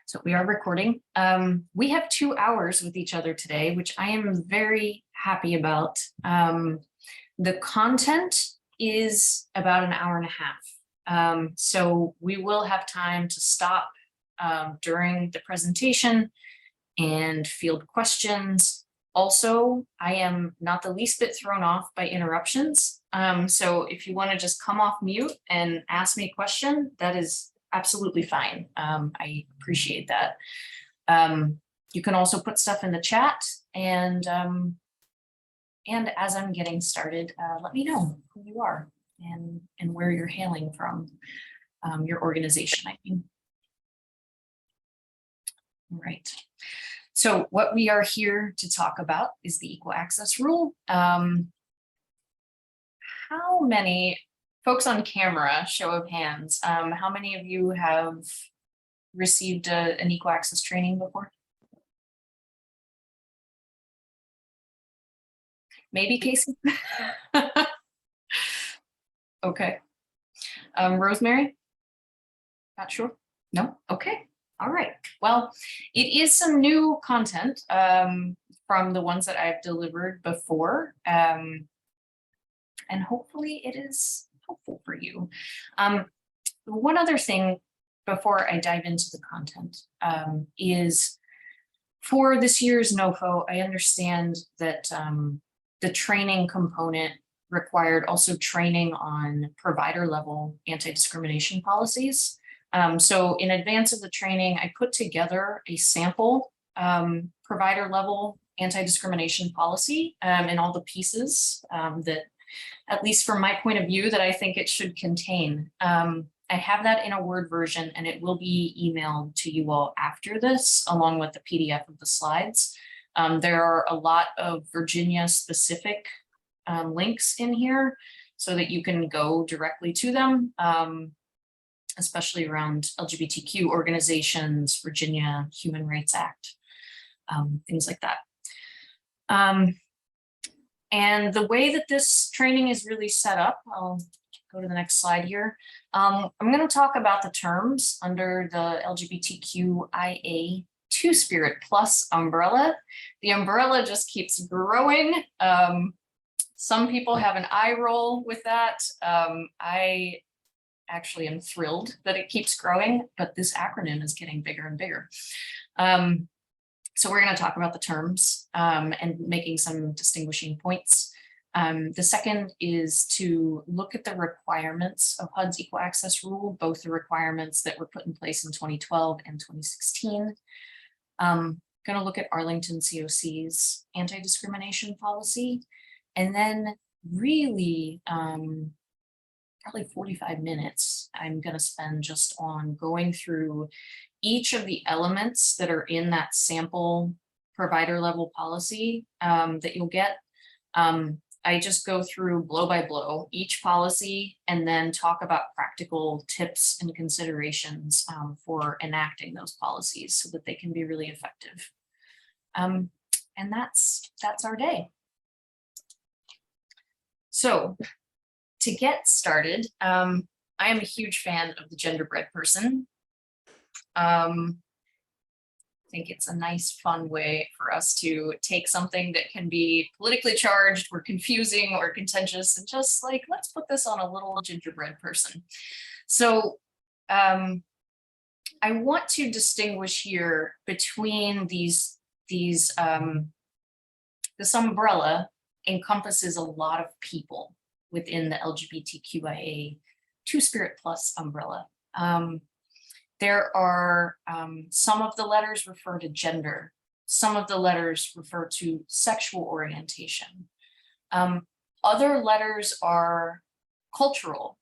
So we are recording. We have 2 hours with each other today, which I am very happy about. The content is about an hour and a half. So we will have time to stop during the presentation and field questions. Also, I am not the least bit thrown off by interruptions. So if you want to just come off mute and ask me a question, that is absolutely fine. I appreciate that. You can also put stuff in the chat, and as I'm getting started, let me know who you are and where you're hailing from, your organization, I mean. All right. So what we are here to talk about is the equal access rule. How many folks on camera, show of hands, how many of you have received an equal access training before? Maybe Casey? Okay. Rosemary? Not sure? No? Okay. All right. Well, it is some new content from the ones that I've delivered before. And hopefully it is helpful for you. One other thing before I dive into the content is for this year's NOFO, I understand that the training component required also training on provider level anti-discrimination policies. So in advance of the training, I put together a sample provider level anti-discrimination policy and all the pieces that, at least from my point of view, that I think it should contain. I have that in a Word version, and it will be emailed to you all after this, along with the PDF of the slides. There are a lot of Virginia specific links in here so that you can go directly to them, especially around LGBTQ organizations, Virginia Human Rights Act, things like that. And the way that this training is really set up, I'll go to the next slide here. I'm going to talk about the terms under the LGBTQIA Two-Spirit Plus umbrella. The umbrella just keeps growing. Some people have an eye roll with that. I actually am thrilled that it keeps growing, but this acronym is getting bigger and bigger. So we're going to talk about the terms and making some distinguishing points. The second is to look at the requirements of HUD's equal access rule, both the requirements that were put in place in 2012 and 2016. Going to look at Arlington COC's anti-discrimination policy, and then really probably 45 minutes I'm going to spend just on going through each of the elements that are in that sample provider level policy that you'll get. I just go through blow by blow each policy and then talk about practical tips and considerations for enacting those policies so that they can be really effective. And that's our day. So to get started, I am a huge fan of the Genderbread Person. I think it's a nice, fun way for us to take something that can be politically charged or confusing or contentious and just like, let's put this on a little gingerbread person. So I want to distinguish here between this umbrella encompasses a lot of people within the LGBTQIA Two-Spirit Plus umbrella. There are some of the letters refer to gender. Some of the letters refer to sexual orientation. Other letters are cultural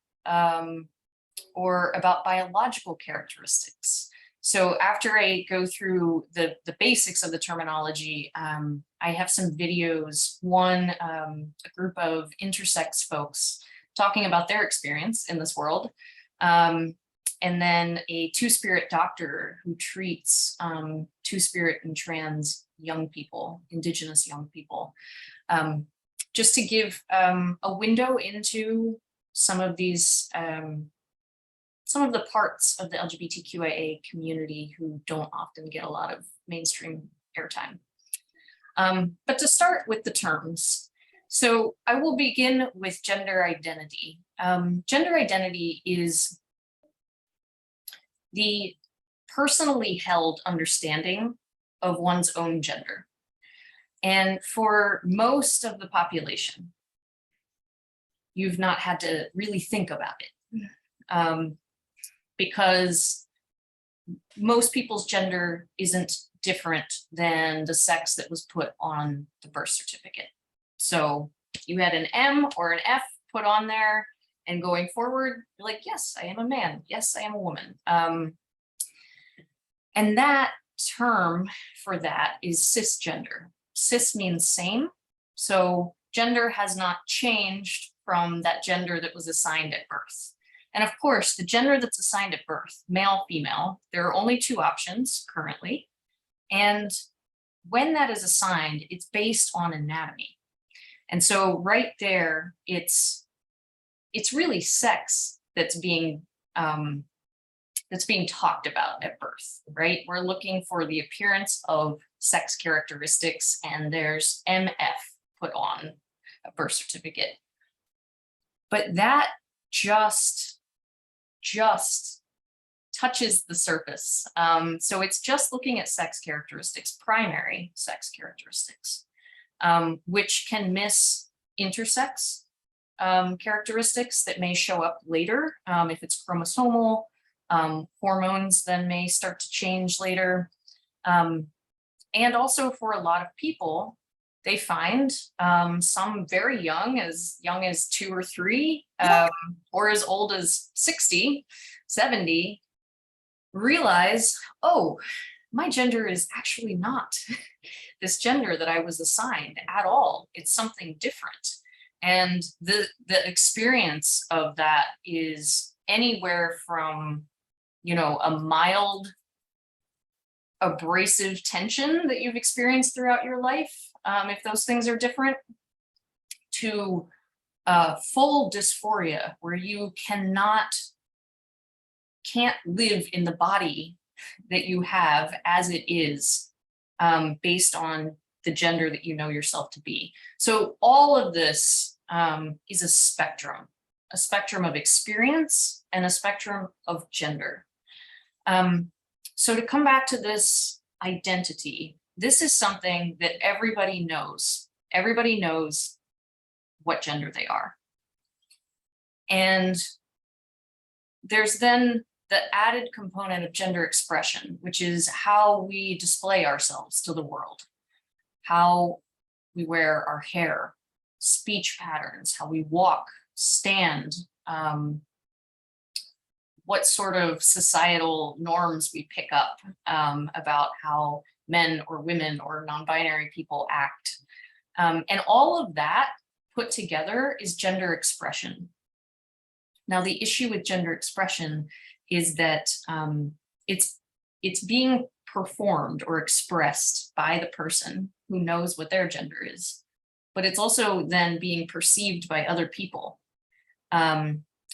or about biological characteristics. So after I go through the basics of the terminology, I have some videos, one, a group of intersex folks talking about their experience in this world. And then a two-spirit doctor who treats two-spirit and trans young people, Indigenous young people, just to give a window into some of these some of the parts of the LGBTQIA community who don't often get a lot of mainstream airtime. But to start with the terms, so I will begin with gender identity. Gender identity is the personally held understanding of one's own gender. And for most of the population, you've not had to really think about it, because most people's gender isn't different than the sex that was put on the birth certificate. So you had an M or an F put on there, and going forward, you're like, yes, I am a man. Yes, I am a woman. And that term for that is cisgender. Cis means same. So gender has not changed from that gender that was assigned at birth. And of course, the gender that's assigned at birth, male, female, there are only two options currently. And when that is assigned, it's based on anatomy. And so right there, it's really sex that's being talked about at birth, right? We're looking for the appearance of sex characteristics, and there's MF put on a birth certificate. But that just touches the surface. So it's just looking at sex characteristics, primary sex characteristics, which can miss intersex characteristics that may show up later. If it's chromosomal, hormones then may start to change later. And also for a lot of people, they find some very young as 2 or 3, or as old as 60, 70, realize, oh, my gender is actually not this gender that I was assigned at all. It's something different. And the experience of that is anywhere from, a mild abrasive tension that you've experienced throughout your life, if those things are different, to full dysphoria, where you can't live in the body that you have as it is, based on the gender that you know yourself to be. So all of this is a spectrum of experience and a spectrum of gender. So to come back to this identity, this is something that everybody knows. Everybody knows what gender they are. And there's then the added component of gender expression, which is how we display ourselves to the world, how we wear our hair, speech patterns, how we walk, stand, what sort of societal norms we pick up about how men or women or non-binary people act. And all of that put together is gender expression. Now, the issue with gender expression is that it's being performed or expressed by the person who knows what their gender is, but it's also then being perceived by other people.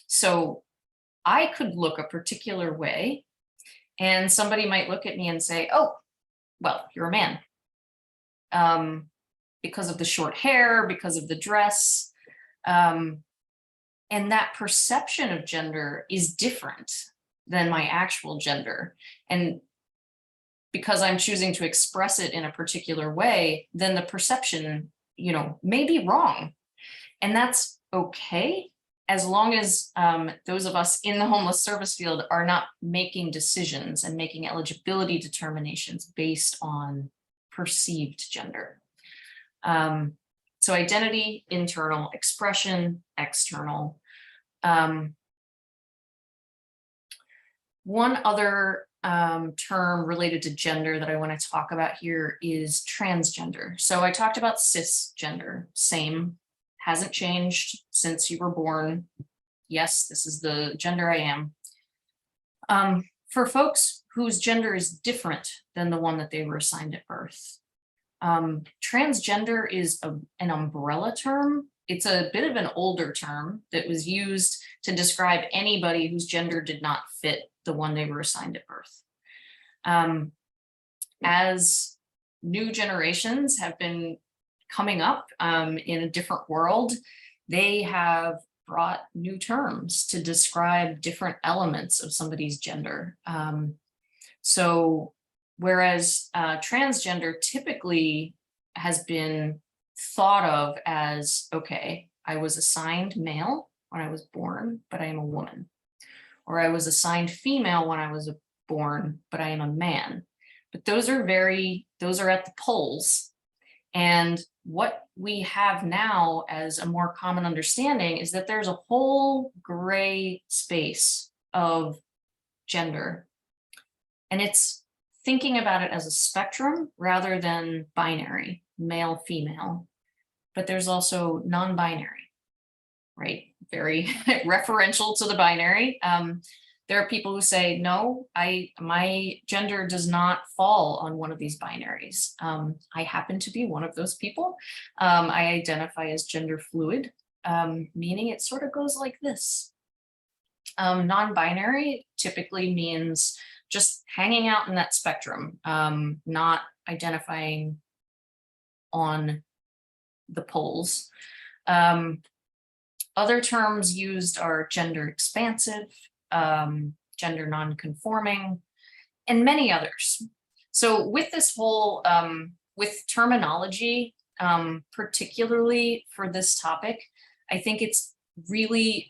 So I could look a particular way, and somebody might look at me and say, oh, well, you're a man. Because of the short hair, because of the dress. And that perception of gender is different than my actual gender. And because I'm choosing to express it in a particular way, then the perception, may be wrong. And that's okay, as long as those of us in the homeless service field are not making decisions and making eligibility determinations based on perceived gender. So identity, internal, expression, external. One other term related to gender that I want to talk about here is transgender. So I talked about cisgender, same, hasn't changed since you were born. Yes, this is the gender I am. For folks whose gender is different than the one that they were assigned at birth, transgender is an umbrella term. it's a bit of an older term that was used to describe anybody whose gender did not fit the one they were assigned at birth. As new generations have been coming up in a different world, they have brought new terms to describe different elements of somebody's gender. So whereas transgender typically has been thought of as, okay, I was assigned male when I was born, but I am a woman. Or I was assigned female when I was born, but I am a man. But those are at the poles. And what we have now as a more common understanding is that there's a whole gray space of gender. And it's thinking about it as a spectrum rather than binary, male, female. But there's also non-binary, right? Very referential to the binary. There are people who say, no, my gender does not fall on one of these binaries. I happen to be one of those people. I identify as gender fluid, meaning it sort of goes like this. Non-binary typically means just hanging out in that spectrum, not identifying on the poles. Other terms used are gender expansive, gender non-conforming, and many others. So with this whole, with terminology, particularly for this topic, I think it's really,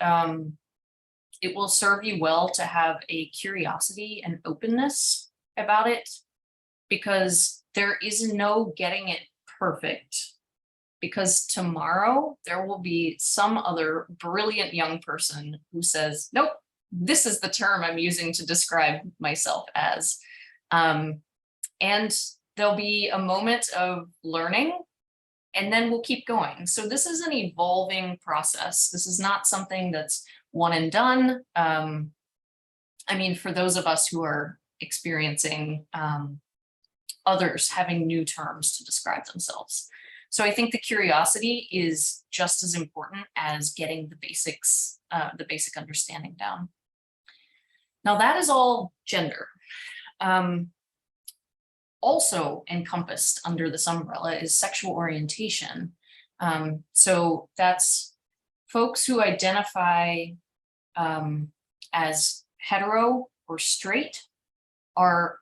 it will serve you well to have a curiosity and openness about it, because there is no getting it perfect. Because tomorrow there will be some other brilliant young person who says, nope, this is the term I'm using to describe myself as. And there'll be a moment of learning, and then we'll keep going. So this is an evolving process. This is not something that's one and done. I mean, for those of us who are experiencing others having new terms to describe themselves. So I think the curiosity is just as important as getting the basics, the basic understanding down. Now that is all gender. Also encompassed under this umbrella is sexual orientation. So that's folks who identify as hetero or straight are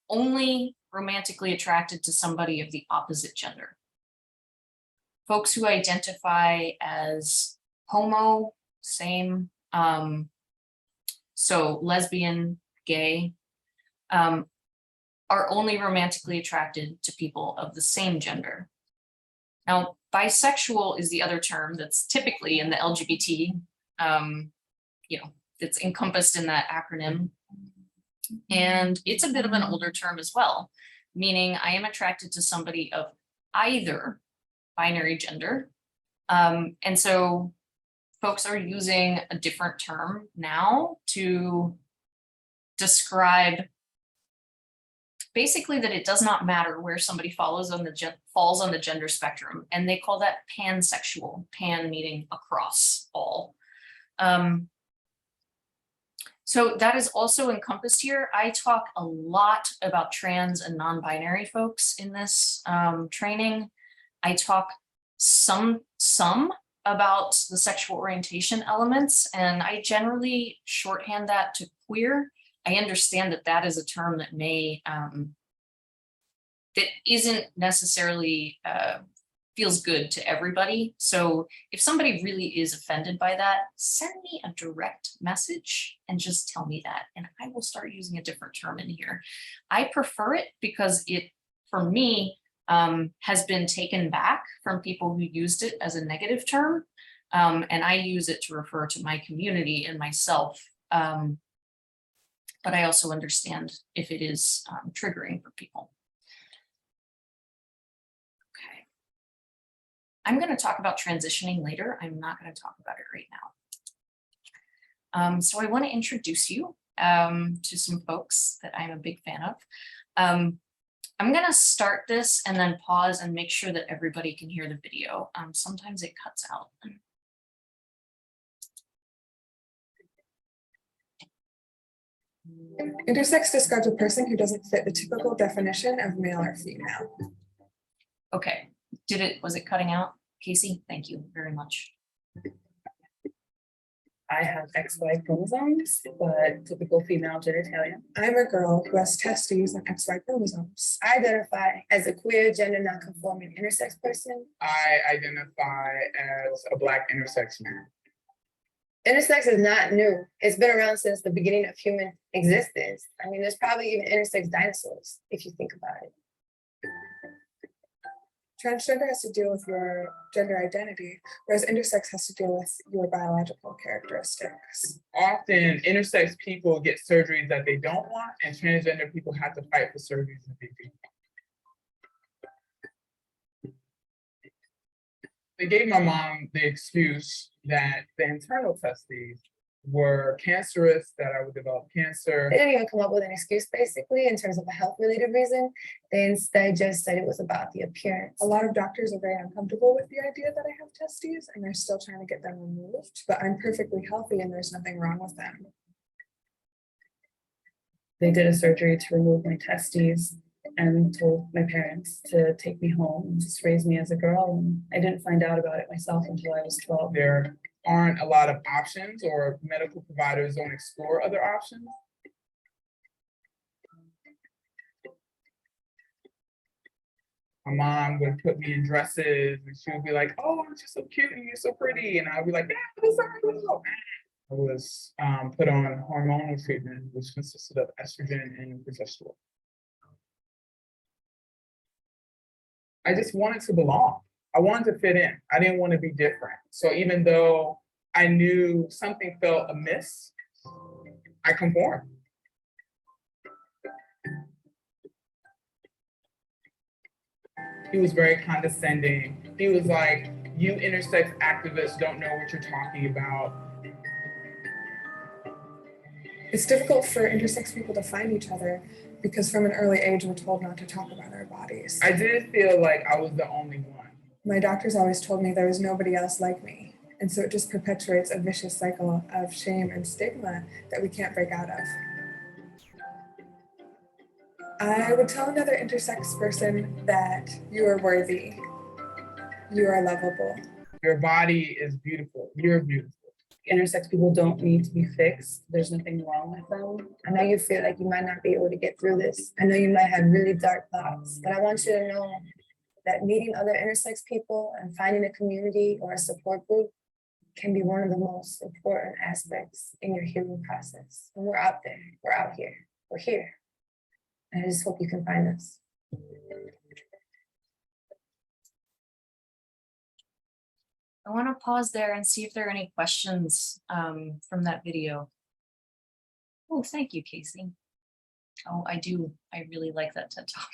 only romantically attracted to somebody of the opposite gender. Folks who identify as homo, same, so lesbian, gay, are only romantically attracted to people of the same gender. Now, bisexual is the other term that's typically in the LGBT, it's encompassed in that acronym. And it's a bit of an older term as well, meaning I am attracted to somebody of either binary gender. And so folks are using a different term now to describe basically that it does not matter where somebody falls on the gender spectrum, and they call that pansexual, pan meaning across all. So that is also encompassed here. I talk a lot about trans and non-binary folks in this training. I talk some about the sexual orientation elements, and I generally shorthand that to queer. I understand that that is a term that may, that isn't necessarily feels good to everybody. So if somebody really is offended by that, send me a direct message and just tell me that, and I will start using a different term in here. I prefer it because it, for me, has been taken back from people who used it as a negative term. And I use it to refer to my community and myself. But I also understand if it is triggering for people. Okay. I'm going to talk about transitioning later. I'm not going to talk about it right now. So I want to introduce you to some folks that I'm a big fan of. I'm gonna start this and then pause and make sure that everybody can hear the video. Sometimes it cuts out. Intersex describes a person who doesn't fit the typical definition of male or female. Okay, was it cutting out? Casey, thank you very much. I have XY chromosomes, but typical female genitalia. I'm a girl who has testes and XY chromosomes. I identify as a queer, gender non-conforming intersex person. I identify as a Black intersex man. Intersex is not new. It's been around since the beginning of human existence. I mean, there's probably even intersex dinosaurs, if you think about it. Transgender has to deal with your gender identity, whereas intersex has to deal with your biological characteristics. Often intersex people get surgeries that they don't want, and transgender people have to fight for surgeries that they do. They gave my mom the excuse that the internal testes were cancerous, that I would develop cancer. They didn't even come up with an excuse, basically, in terms of a health-related reason. They instead just said it was about the appearance. A lot of doctors are very uncomfortable with the idea that I have testes and they're still trying to get them removed, but I'm perfectly healthy and there's nothing wrong with them. They did a surgery to remove my testes and told my parents to take me home and just raise me as a girl. And I didn't find out about it myself until I was 12. There aren't a lot of options, or medical providers don't explore other options. My mom would put me in dresses and she would be like, "Oh, aren't you so cute and you're so pretty?" And I would be like, "Yeah, sorry." I was put on hormonal treatment, which consisted of estrogen and progesterone. I just wanted to belong. I wanted to fit in. I didn't want to be different. So even though I knew something felt amiss, I conformed. He was very condescending. He was like, "You intersex activists don't know what you're talking about." It's difficult for intersex people to find each other because from an early age, we're told not to talk about our bodies. I did feel like I was the only one. My doctors always told me there was nobody else like me. And so it just perpetuates a vicious cycle of shame and stigma that we can't break out of. I would tell another intersex person that you are worthy, you are lovable. Your body is beautiful. You're beautiful. Intersex people don't need to be fixed. There's nothing wrong with them. I know you feel like you might not be able to get through this. I know you might have really dark thoughts, but I want you to know that meeting other intersex people and finding a community or a support group can be one of the most important aspects in your healing process. And we're out there, we're out here, we're here. And I just hope you can find us. I want to pause there and see if there are any questions from that video. Oh, thank you, Casey. Oh, I really like that TED Talk.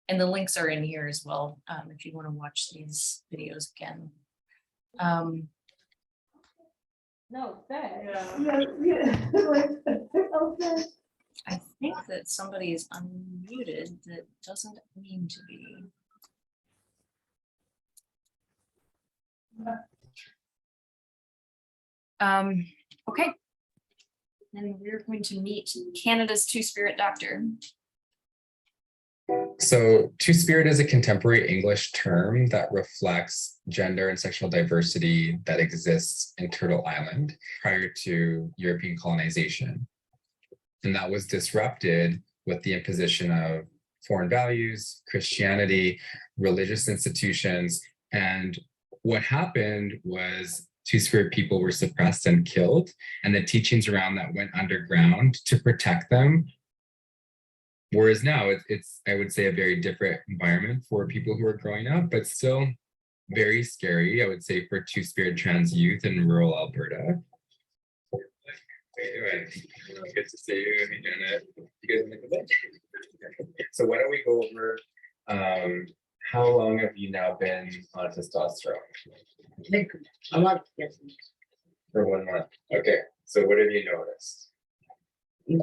And the links are in here as well, if you want to watch these videos again. No, thanks. I think that somebody is unmuted that doesn't mean to be. Okay. And we're going to meet Canada's Two-Spirit doctor. So Two-Spirit is a contemporary English term that reflects gender and sexual diversity that exists in Turtle Island prior to European colonization. And that was disrupted with the imposition of foreign values, Christianity, religious institutions. And what happened was Two-Spirit people were suppressed and killed, and the teachings around that went underground to protect them. Whereas now it's, I would say, a very different environment for people who are growing up, but still very scary, I would say, for Two-Spirit trans youth in rural Alberta. How you doing? Good to see you, Janet. You guys make a lunch. So why don't we go over how long have you now been on testosterone? I think a month, yes. For 1 month. Okay. So what have you noticed?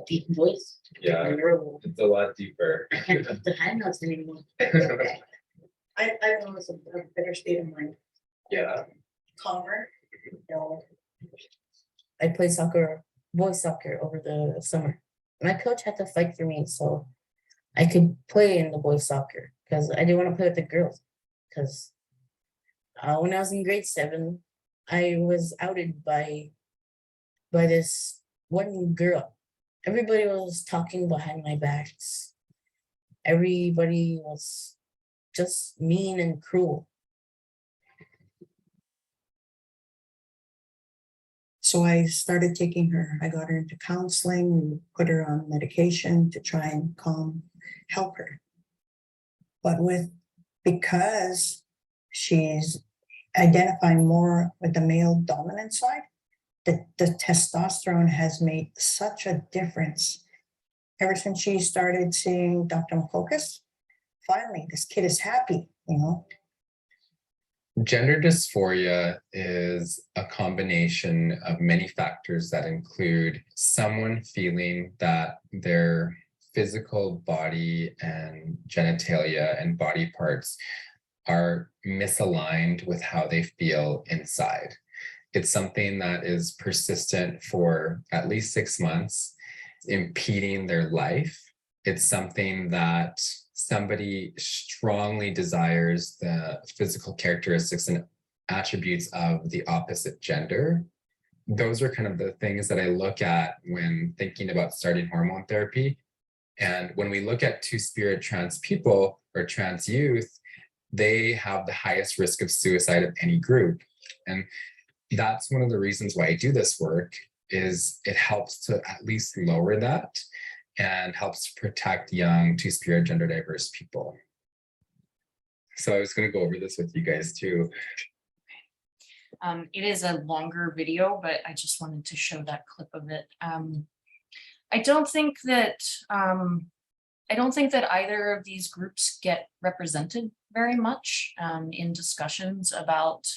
deep voice. Yeah. It's a lot deeper. I can't put the high notes anymore. I know it's a better state of mind. Yeah. Calmer. I played soccer, boys soccer over the summer. My coach had to fight for me so I could play in the boys soccer because I didn't want to play with the girls. Because when I was in grade 7, I was outed by this one girl. Everybody was talking behind my backs. Everybody was just mean and cruel. So I started taking her, I got her into counseling, and put her on medication to try and help her. But because she's identifying more with the male dominant side, the testosterone has made such a difference. Ever since she started seeing Dr. Makokis, finally, this kid is happy, you know. Gender dysphoria is a combination of many factors that include someone feeling that their physical body and genitalia and body parts are misaligned with how they feel inside. It's something that is persistent for at least 6 months, impeding their life. It's something that somebody strongly desires the physical characteristics and attributes of the opposite gender. Those are kind of the things that I look at when thinking about starting hormone therapy. And when we look at two-spirit trans people or trans youth, they have the highest risk of suicide of any group. And that's one of the reasons why I do this work, is it helps to at least lower that and helps to protect young two-spirit gender diverse people. So I was going to go over this with you guys too. It is a longer video, but I just wanted to show that clip of it. I don't think that either of these groups get represented very much in discussions about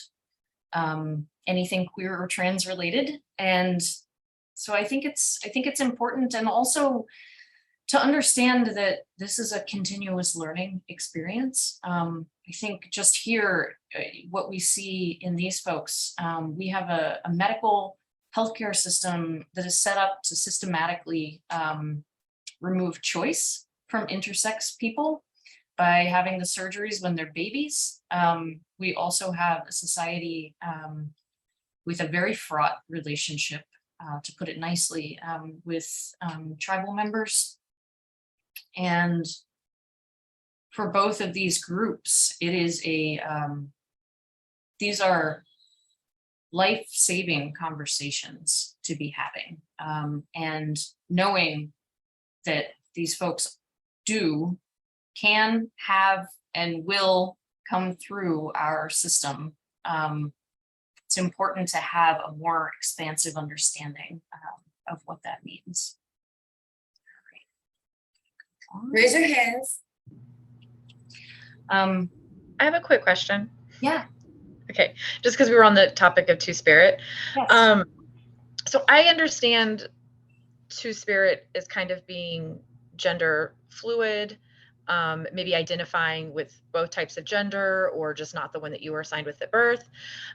anything queer or trans related. And so I think it's important, and also to understand that this is a continuous learning experience. I think just here, what we see in these folks, we have a medical healthcare system that is set up to systematically remove choice from intersex people by having the surgeries when they're babies. We also have a society with a very fraught relationship, to put it nicely, with tribal members. And for both of these groups, it is these are life-saving conversations to be having. And knowing that these folks can have and will come through our system, it's important to have a more expansive understanding of what that means. Raise your hands. I have a quick question. Yeah. Okay, just because we were on the topic of two-spirit. Yes. So I understand two-spirit is kind of being gender fluid, maybe identifying with both types of gender or just not the one that you were assigned with at birth.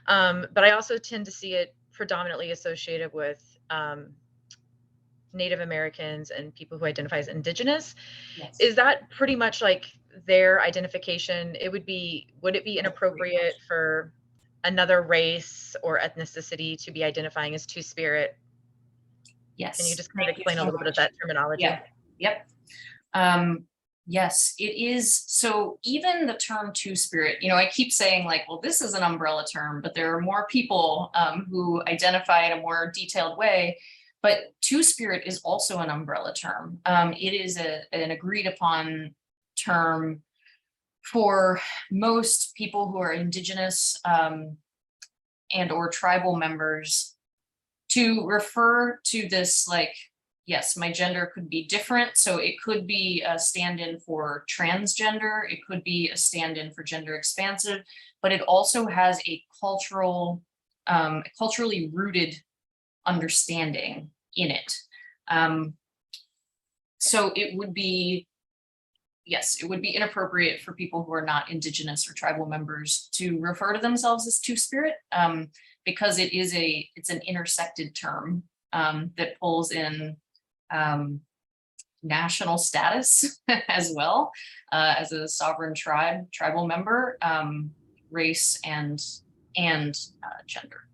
But I also tend to see it predominantly associated with Native Americans and people who identify as Indigenous. Yes. Is that pretty much like their identification? Would it be inappropriate for another race or ethnicity to be identifying as two-spirit? Yes. Can you just kind of Thank you explain so a little bit of much. that terminology? Yeah. Yep. Yes, it is. So even the term two-spirit, I keep saying like, well, this is an umbrella term, but there are more people who identify in a more detailed way. But two-spirit is also an umbrella term. It is an agreed upon term for most people who are Indigenous and or tribal members to refer to this, like, yes, my gender could be different. So it could be a stand-in for transgender. It could be a stand-in for gender expansive, but it also has a culturally rooted understanding in it. So it would be, yes, it would be inappropriate for people who are not Indigenous or tribal members to refer to themselves as Two-Spirit, because it's an intersected term that pulls in national status as well, as a sovereign tribal member, race and gender.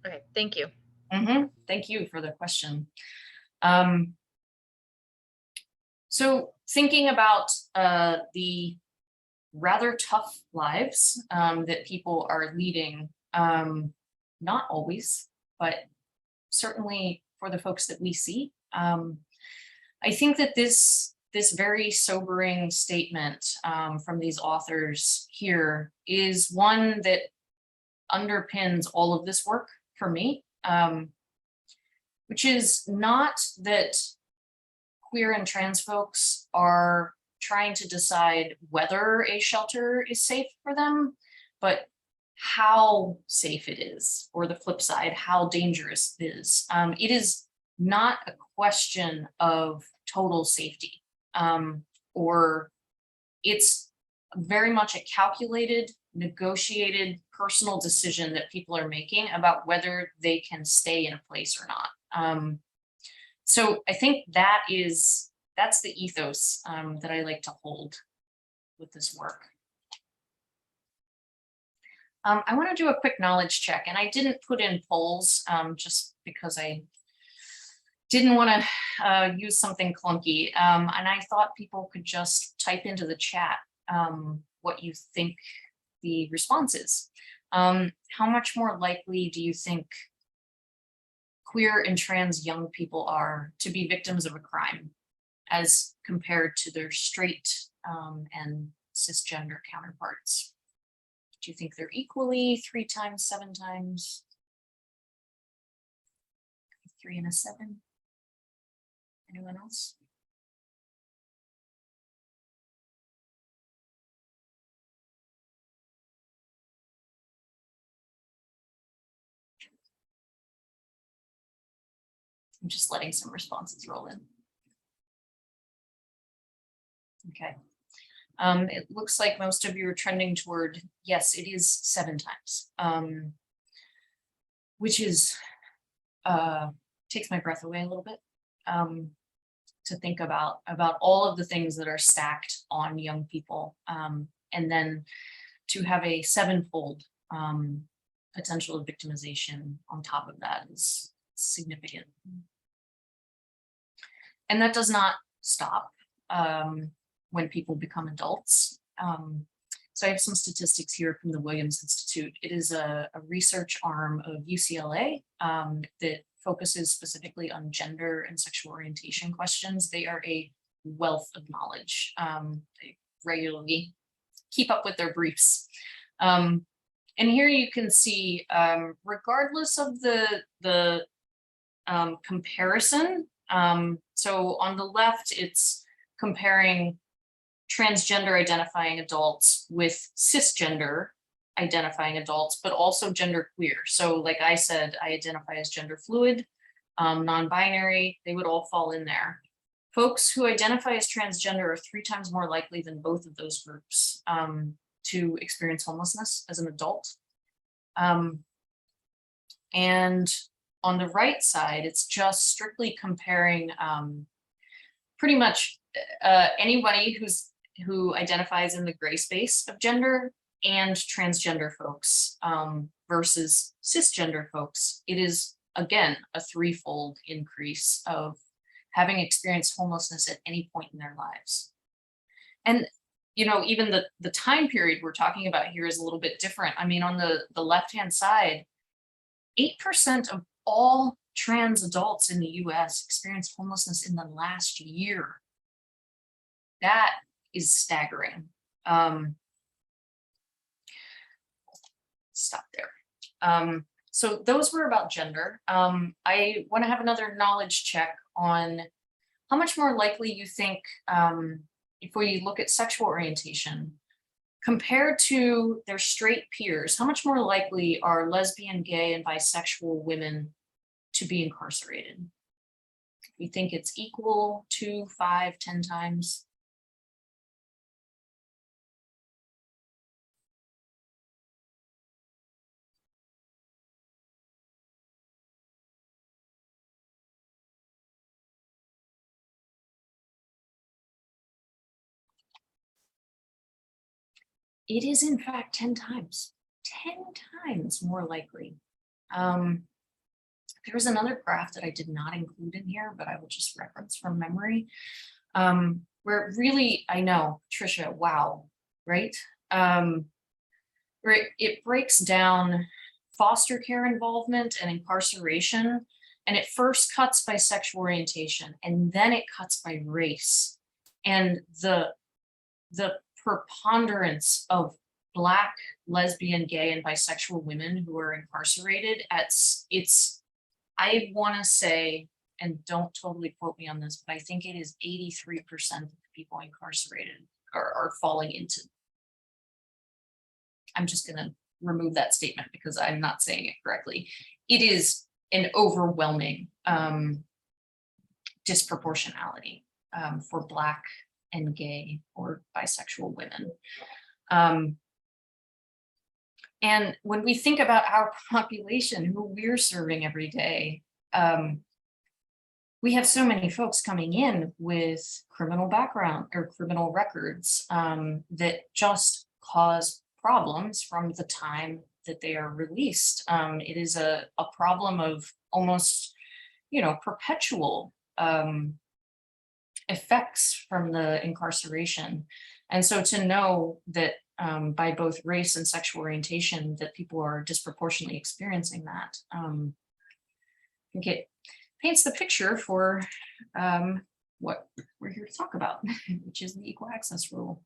Okay, thank you. Thank you for the question. So thinking about the rather tough lives that people are leading, not always, but certainly for the folks that we see, I think that this very sobering statement from these authors here is one that underpins all of this work for me, which is not that queer and trans folks are trying to decide whether a shelter is safe for them, but how safe it is, or the flip side, how dangerous it is. It is not a question of total safety, or it's very much a calculated, negotiated, personal decision that people are making about whether they can stay in a place or not. So I think that's the ethos that I like to hold with this work. I want to do a quick knowledge check, and I didn't put in polls just because I didn't want to use something clunky. And I thought people could just type into the chat what you think the response is. How much more likely do you think queer and trans young people are to be victims of a crime as compared to their straight and cisgender counterparts? Do you think they're equally 3 times, 7 times? 3 and a 7? Anyone else? I'm just letting some responses roll in. Okay. It looks like most of you are trending toward, yes, it is 7 times, which is, takes my breath away a little bit, to think about all of the things that are stacked on young people. And then to have a 7-fold potential of victimization on top of that is significant. And that does not stop when people become adults. So I have some statistics here from the Williams Institute. It is a research arm of UCLA that focuses specifically on gender and sexual orientation questions. They are a wealth of knowledge. They regularly keep up with their briefs. And here you can see, regardless of the comparison, so on the left, it's comparing transgender identifying adults with cisgender identifying adults, but also genderqueer. So like I said, I identify as gender fluid, non-binary, they would all fall in there. Folks who identify as transgender are 3 times more likely than both of those groups to experience homelessness as an adult. And on the right side, it's just strictly comparing pretty much anybody who identifies in the gray space of gender and transgender folks versus cisgender folks. It is, again, a 3-fold increase of having experienced homelessness at any point in their lives. And, you know, even the time period we're talking about here is a little bit different. I mean, on the left-hand side, 8% of all trans adults in the US experienced homelessness in the last year. That is staggering. Stop there. So those were about gender. I want to have another knowledge check on how much more likely you think, if we look at sexual orientation, compared to their straight peers, how much more likely are lesbian, gay, and bisexual women to be incarcerated? We think it's equal, 2, 5, 10 times. It is in fact 10 times, 10 times more likely. There was another graph that I did not include in here, but I will just reference from memory. Where really, I know, Trisha, wow, right? Where it breaks down foster care involvement and incarceration, and it first cuts by sexual orientation, and then it cuts by race. And the preponderance of Black, lesbian, gay, and bisexual women who are incarcerated, I want to say, and don't totally quote me on this, but I think it is 83% of the people incarcerated are falling into. I'm just going to remove that statement because I'm not saying it correctly. It is an overwhelming disproportionality for Black and gay or bisexual women. And when we think about our population, who we're serving every day, we have so many folks coming in with criminal background or criminal records that just cause problems from the time that they are released. It is a problem of almost, perpetual effects from the incarceration. And so to know that by both race and sexual orientation that people are disproportionately experiencing that, I think it paints the picture for what we're here to talk about, which is the equal access rule.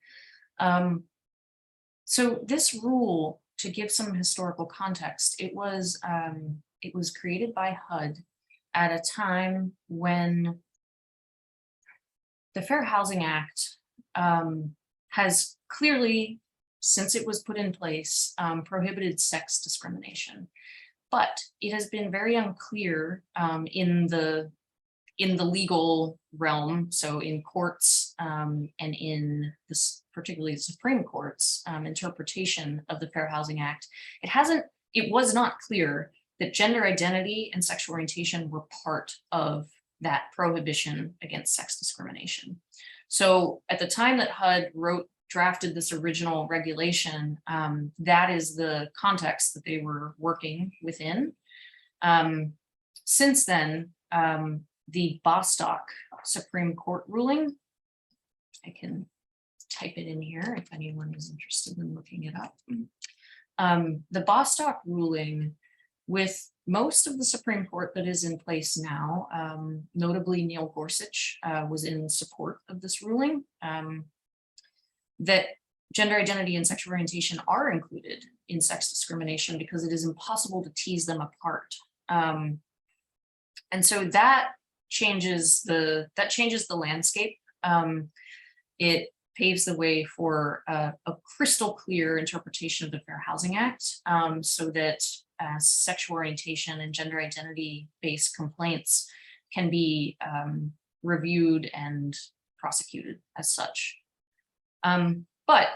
So this rule, to give some historical context, it was created by HUD at a time when the Fair Housing Act has clearly, since it was put in place, prohibited sex discrimination. But it has been very unclear in the legal realm, so in courts and in this, particularly the Supreme Court's interpretation of the Fair Housing Act. It was not clear that gender identity and sexual orientation were part of that prohibition against sex discrimination. So at the time that HUD drafted this original regulation, that is the context that they were working within. Since then, the Bostock Supreme Court ruling, I can type it in here if anyone is interested in looking it up. The Bostock ruling, with most of the Supreme Court that is in place now, notably Neil Gorsuch was in support of this ruling, that gender identity and sexual orientation are included in sex discrimination because it is impossible to tease them apart. And so that changes the landscape. It paves the way for a crystal clear interpretation of the Fair Housing Act, so that sexual orientation and gender identity based complaints can be reviewed and prosecuted as such. But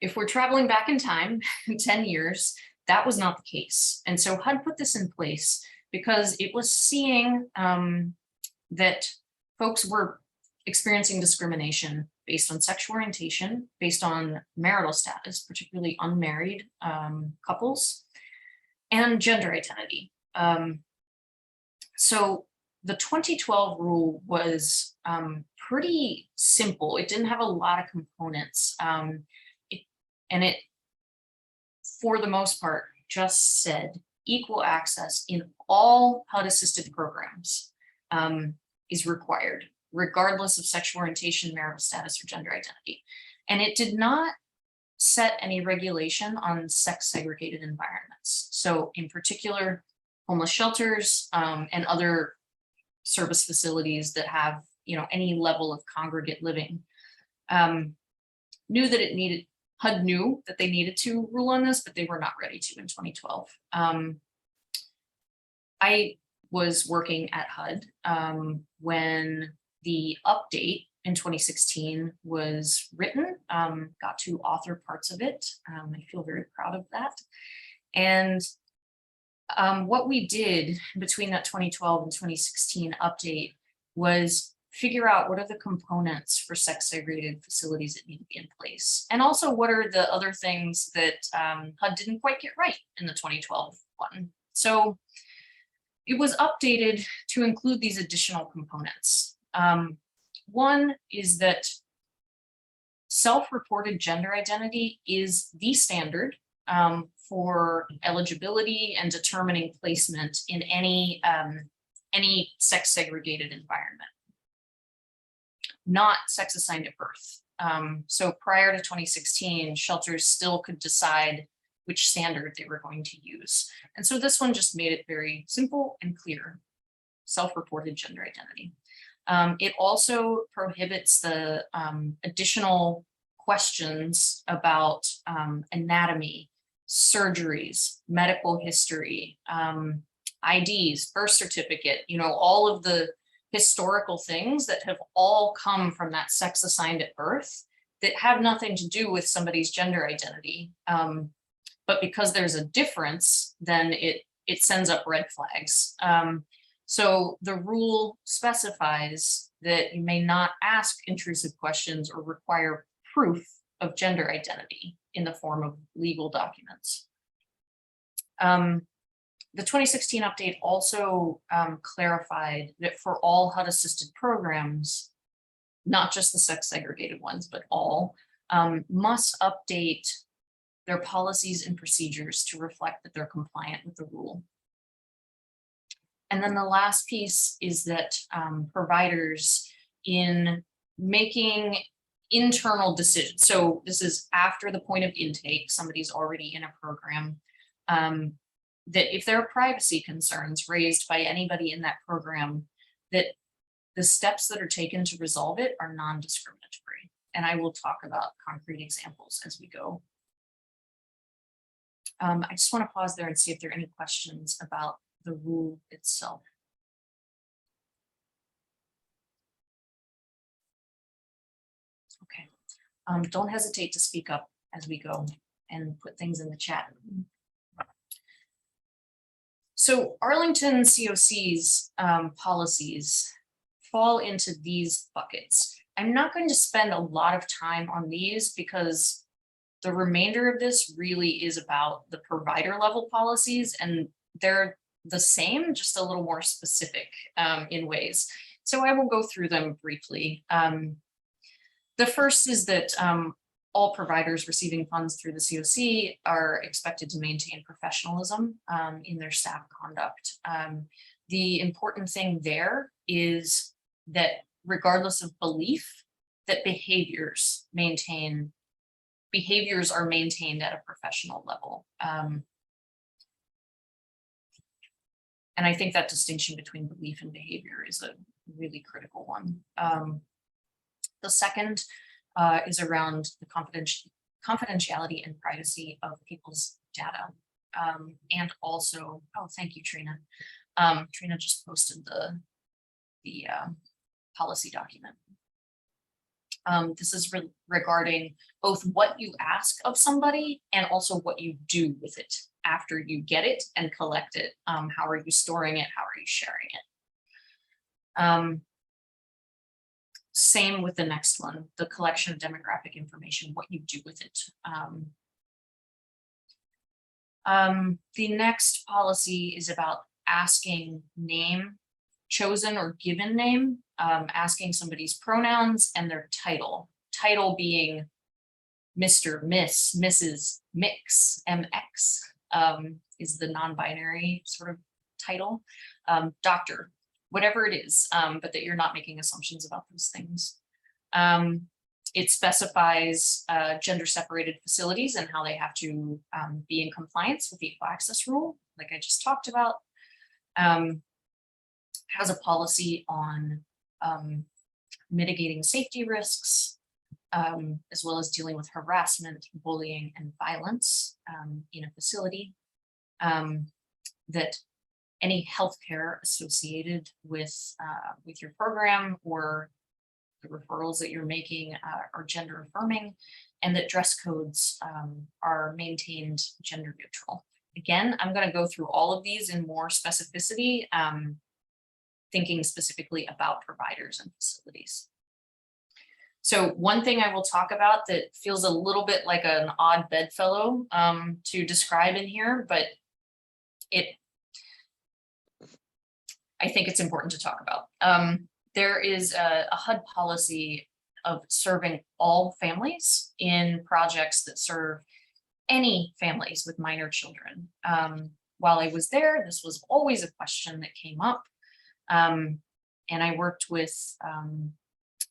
if we're traveling back in time 10 years, that was not the case. And so HUD put this in place because it was seeing that folks were experiencing discrimination based on sexual orientation, based on marital status, particularly unmarried couples, and gender identity. So the 2012 rule was pretty simple. It didn't have a lot of components. It, for the most part, just said equal access in all HUD-assisted programs is required, regardless of sexual orientation, marital status, or gender identity. And it did not set any regulation on sex-segregated environments. So in particular, homeless shelters and other service facilities that have, any level of congregate living, HUD knew that they needed to rule on this, but they were not ready to in 2012. was working at HUD when the update in 2016 was written, got to author parts of it. I feel very proud of that. And what we did between that 2012 and 2016 update was figure out what are the components for sex segregated facilities that need to be in place. And also what are the other things that HUD didn't quite get right in the 2012 one. So it was updated to include these additional components. One is that self-reported gender identity is the standard for eligibility and determining placement in any sex segregated environment, not sex assigned at birth. So prior to 2016, shelters still could decide which standard they were going to use. And so this one just made it very simple and clear, self-reported gender identity. It also prohibits the additional questions about anatomy, surgeries, medical history, IDs, birth certificate, all of the historical things that have all come from that sex assigned at birth that have nothing to do with somebody's gender identity. But because there's a difference, then it sends up red flags. So the rule specifies that you may not ask intrusive questions or require proof of gender identity in the form of legal documents. The 2016 update also clarified that for all HUD-assisted programs, not just the sex segregated ones, but all, must update their policies and procedures to reflect that they're compliant with the rule. And then the last piece is that providers in making internal decisions, so this is after the point of intake, somebody's already in a program, that if there are privacy concerns raised by anybody in that program, that the steps that are taken to resolve it are non-discriminatory. And I will talk about concrete examples as we go. I just want to pause there and see if there are any questions about the rule itself. Okay, don't hesitate to speak up as we go and put things in the chat. So Arlington COC's policies fall into these buckets. I'm not going to spend a lot of time on these because the remainder of this really is about the provider level policies, and they're the same, just a little more specific in ways. So I will go through them briefly. The first is that all providers receiving funds through the COC are expected to maintain professionalism in their staff conduct. The important thing there is that regardless of belief, that behaviors are maintained at a professional level. And I think that distinction between belief and behavior is a really critical one. The second is around the confidentiality and privacy of people's data. And also, oh, thank you, Trina. Trina just posted the policy document. This is regarding both what you ask of somebody and also what you do with it after you get it and collect it. How are you storing it? How are you sharing it? Same with the next one, the collection of demographic information, what you do with it. The next policy is about asking name, chosen or given name, asking somebody's pronouns and their title. Title being Mr., Miss, Mrs., Mix, MX is the non-binary sort of title. Doctor, whatever it is, but that you're not making assumptions about those things. It specifies gender separated facilities and how they have to be in compliance with the equal access rule, like I just talked about. Has a policy on mitigating safety risks, as well as dealing with harassment, bullying, and violence in a facility. That any healthcare associated with your program or the referrals that you're making are gender affirming, and that dress codes are maintained gender neutral. Again, I'm going to go through all of these in more specificity, thinking specifically about providers and facilities. So one thing I will talk about that feels a little bit like an odd bedfellow to describe in here, but I think it's important to talk about. There is a HUD policy of serving all families in projects that serve any families with minor children. While I was there, this was always a question that came up. And I worked with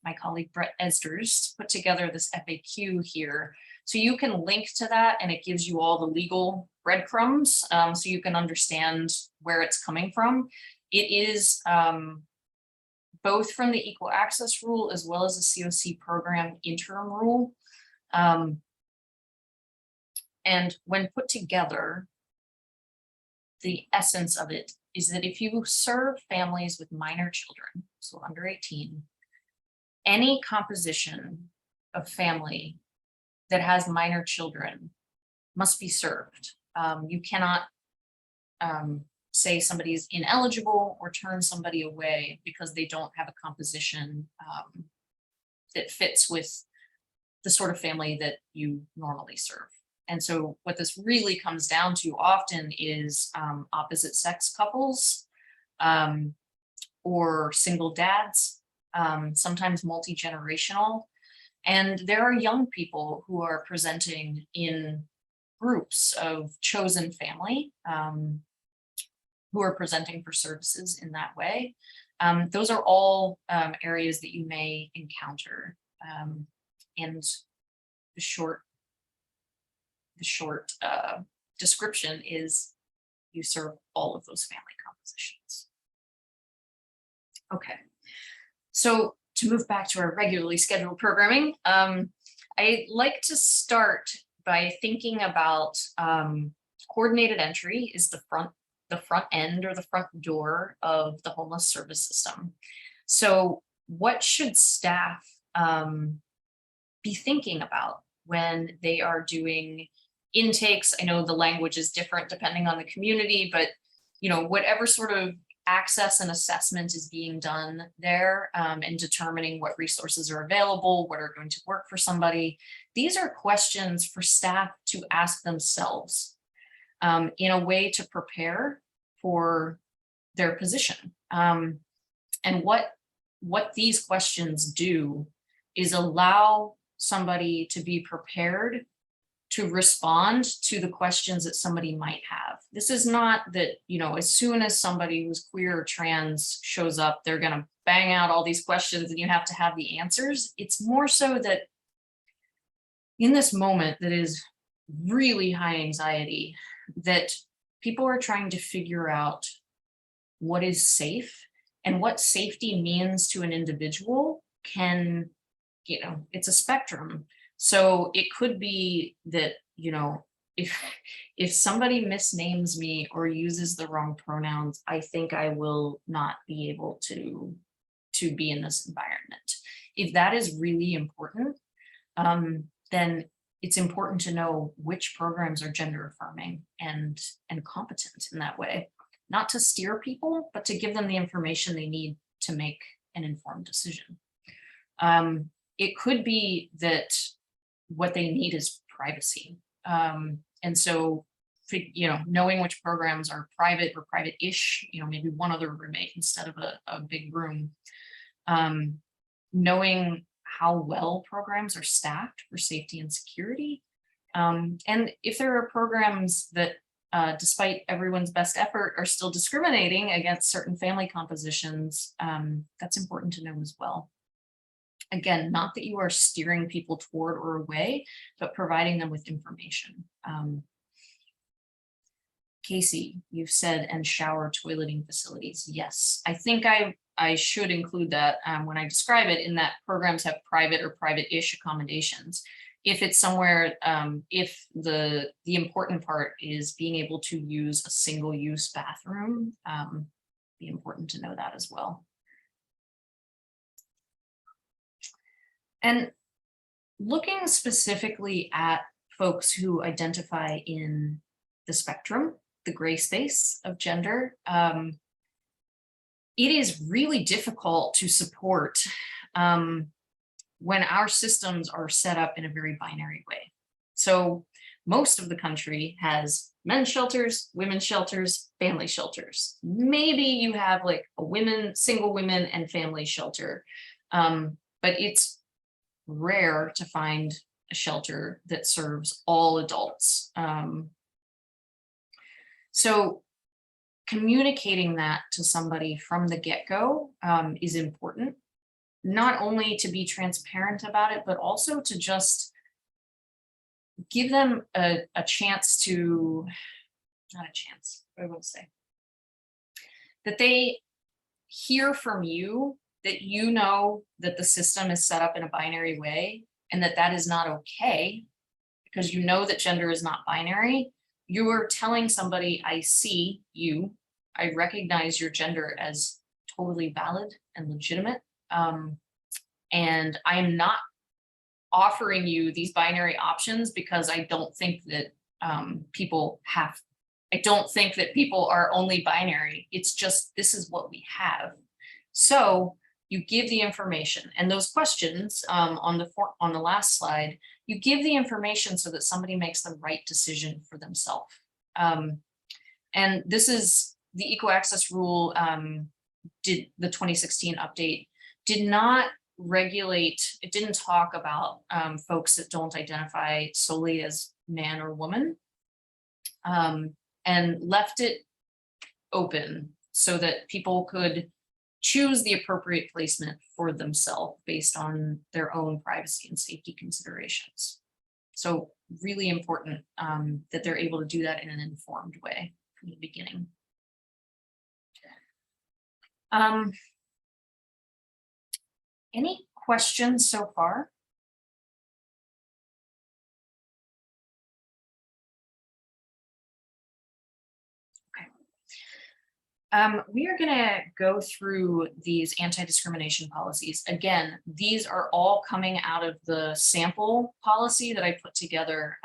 my colleague Brett Esders to put together this FAQ here. So you can link to that and it gives you all the legal breadcrumbs so you can understand where it's coming from. It is both from the Equal Access Rule as well as the COC program interim rule. And when put together, the essence of it is that if you serve families with minor children, so under 18, any composition of family that has minor children must be served. You cannot say somebody's ineligible or turn somebody away because they don't have a composition that fits with the sort of family that you normally serve. And so what this really comes down to often is opposite sex couples or single dads, sometimes multi-generational. And there are young people who are presenting in groups of chosen family who are presenting for services in that way. Those are all areas that you may encounter. And the short description is you serve all of those family compositions. Okay, so to move back to our regularly scheduled programming, I like to start by thinking about coordinated entry is the front end or the front door of the homeless service system. So what should staff be thinking about when they are doing intakes? I know the language is different depending on the community, but whatever sort of access and assessment is being done there and determining what resources are available, what are going to work for somebody. These are questions for staff to ask themselves in a way to prepare for their position. And what these questions do is allow somebody to be prepared to respond to the questions that somebody might have. This is not that, as soon as somebody who's queer or trans shows up, they're going to bang out all these questions and you have to have the answers. It's more so that in this moment that is really high anxiety, that people are trying to figure out what is safe and what safety means to an individual can, it's a spectrum. So it could be that, if somebody misnames me or uses the wrong pronouns, I think I will not be able to be in this environment. If that is really important, then it's important to know which programs are gender affirming and competent in that way, not to steer people, but to give them the information they need to make an informed decision. It could be that what they need is privacy. And so, knowing which programs are private or private-ish, maybe one other roommate instead of a big room. Knowing how well programs are staffed for safety and security. And if there are programs that, despite everyone's best effort, are still discriminating against certain family compositions, that's important to know as well. Again, not that you are steering people toward or away, but providing them with information. Casey, you've said, and shower toileting facilities. Yes, I think I should include that when I describe it, in that programs have private or private-ish accommodations. if it's somewhere, if the important part is being able to use a single-use bathroom, be important to know that as well. And looking specifically at folks who identify in the spectrum, the gray space of gender, it is really difficult to support when our systems are set up in a very binary way. So most of the country has men's shelters, women's shelters, family shelters. Maybe you have like a single women and family shelter, but it's rare to find a shelter that serves all adults. So communicating that to somebody from the get-go is important, not only to be transparent about it, but also to just give them a chance to, not a chance, I will say, that they hear from you that you know that the system is set up in a binary way and that that is not okay, because you know that gender is not binary. You are telling somebody, I see you, I recognize your gender as totally valid and legitimate. And I am not offering you these binary options because I don't think that I don't think that people are only binary. It's just, this is what we have. So you give the information, and those questions on the last slide, you give the information so that somebody makes the right decision for themselves. And this is the Equal Access Rule, the 2016 update did not regulate, it didn't talk about folks that don't identify solely as man or woman, and left it open so that people could choose the appropriate placement for themselves based on their own privacy and safety considerations. So really important that they're able to do that in an informed way from the beginning. Any questions so far? We are going to go through these anti-discrimination policies. Again, these are all coming out of the sample policy that I put together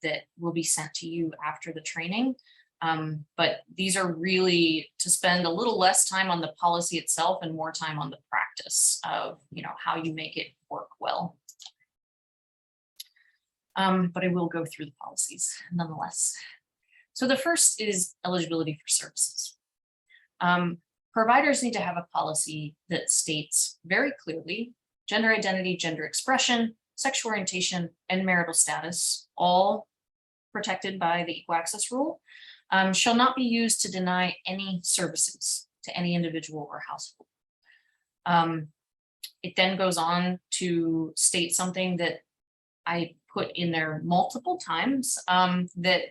that will be sent to you after the training. But these are really to spend a little less time on the policy itself and more time on the practice of, how you make it work well. But I will go through the policies nonetheless. So the first is eligibility for services. Providers need to have a policy that states very clearly gender identity, gender expression, sexual orientation, and marital status, all protected by the Equal Access Rule, shall not be used to deny any services to any individual or household. It then goes on to state something that I put in there multiple times, that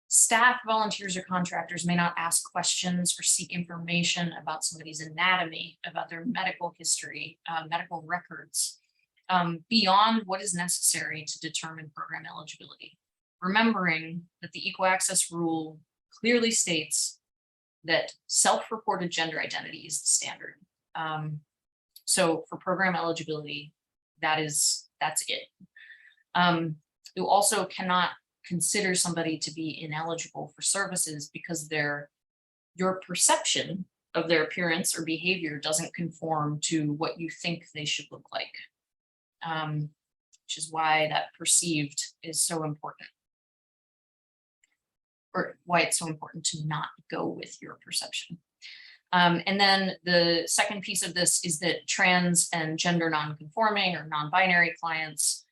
staff, volunteers, or contractors may not ask questions or seek information about somebody's anatomy, about their medical history, medical records, beyond what is necessary to determine program eligibility. Remembering that the Equal Access Rule clearly states that self-reported gender identity is the standard. So for program eligibility, that's it. You also cannot consider somebody to be ineligible for services because your perception of their appearance or behavior doesn't conform to what you think they should look like, which is why that perceived is so important, or why it's so important to not go with your perception. And then the second piece of this is that trans and gender non-conforming or non-binary clients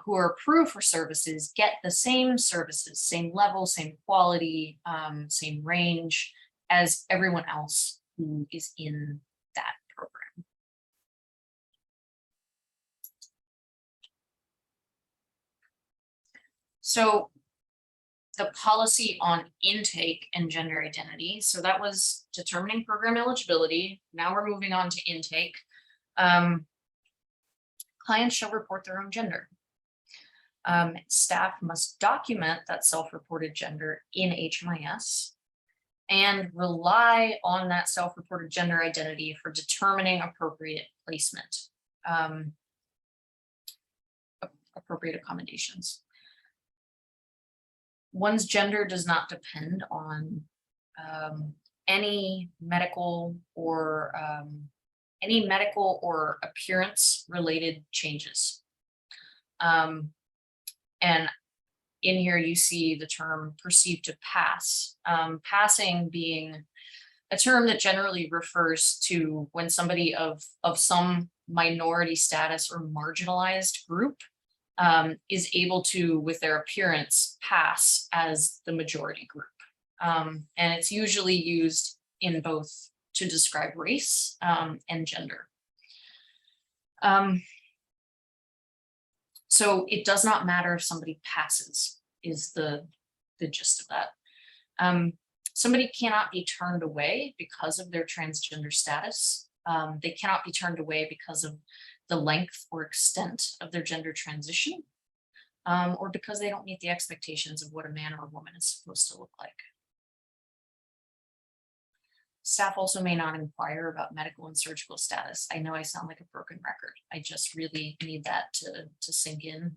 who are approved for services get the same services, same level, same quality, same range as everyone else who is in that program. So the policy on intake and gender identity. So that was determining program eligibility. Now we're moving on to intake. Clients shall report their own gender. Staff must document that self-reported gender in HMIS and rely on that self-reported gender identity for determining appropriate placement, appropriate accommodations. One's gender does not depend on any medical or appearance related changes. And in here you see the term perceived to pass, passing being a term that generally refers to when somebody of some minority status or marginalized group is able to, with their appearance, pass as the majority group. And it's usually used in both to describe race and gender. So it does not matter if somebody passes, is the gist of that. Somebody cannot be turned away because of their transgender status. They cannot be turned away because of the length or extent of their gender transition, or because they don't meet the expectations of what a man or a woman is supposed to look like. Staff also may not inquire about medical and surgical status. I know I sound like a broken record. I just really need that to sink in.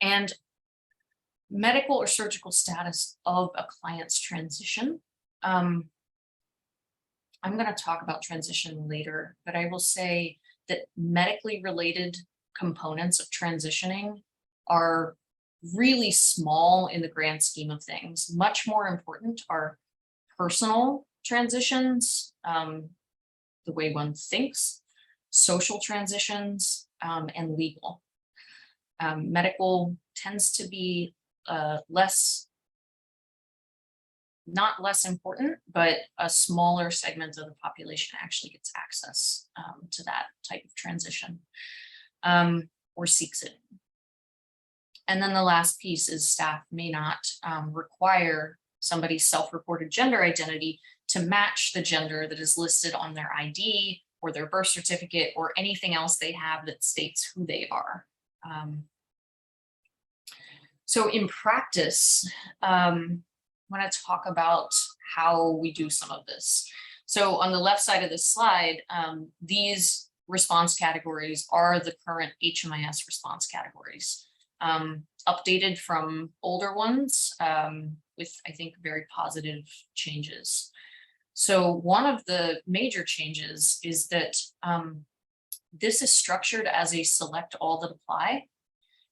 And medical or surgical status of a client's transition. I'm going to talk about transition later, but I will say that medically related components of transitioning are really small in the grand scheme of things. Much more important are personal transitions, the way one thinks, social transitions, and legal. Medical tends to be not less important, but a smaller segment of the population actually gets access to that type of transition or seeks it. And then the last piece is staff may not require somebody's self-reported gender identity to match the gender that is listed on their ID or their birth certificate or anything else they have that states who they are. So in practice, I want to talk about how we do some of this. So on the left side of this slide, these response categories are the current HMIS response categories, updated from older ones with, I think, very positive changes. So one of the major changes is that this is structured as a select all that apply,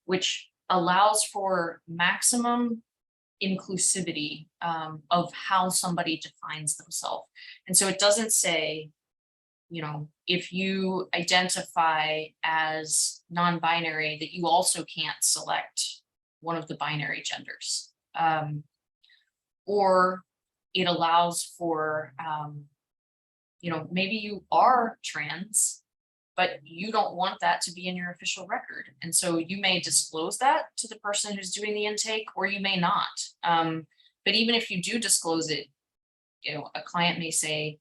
which allows for maximum inclusivity of how somebody defines themselves. And so it doesn't say, you know, if you identify as non-binary, that you also can't select one of the binary genders. Or it allows for, you know, maybe you are trans, but you don't want that to be in your official record. And so you may disclose that to the person who's doing the intake, or you may not. But even if you do disclose it, you know, a client may say,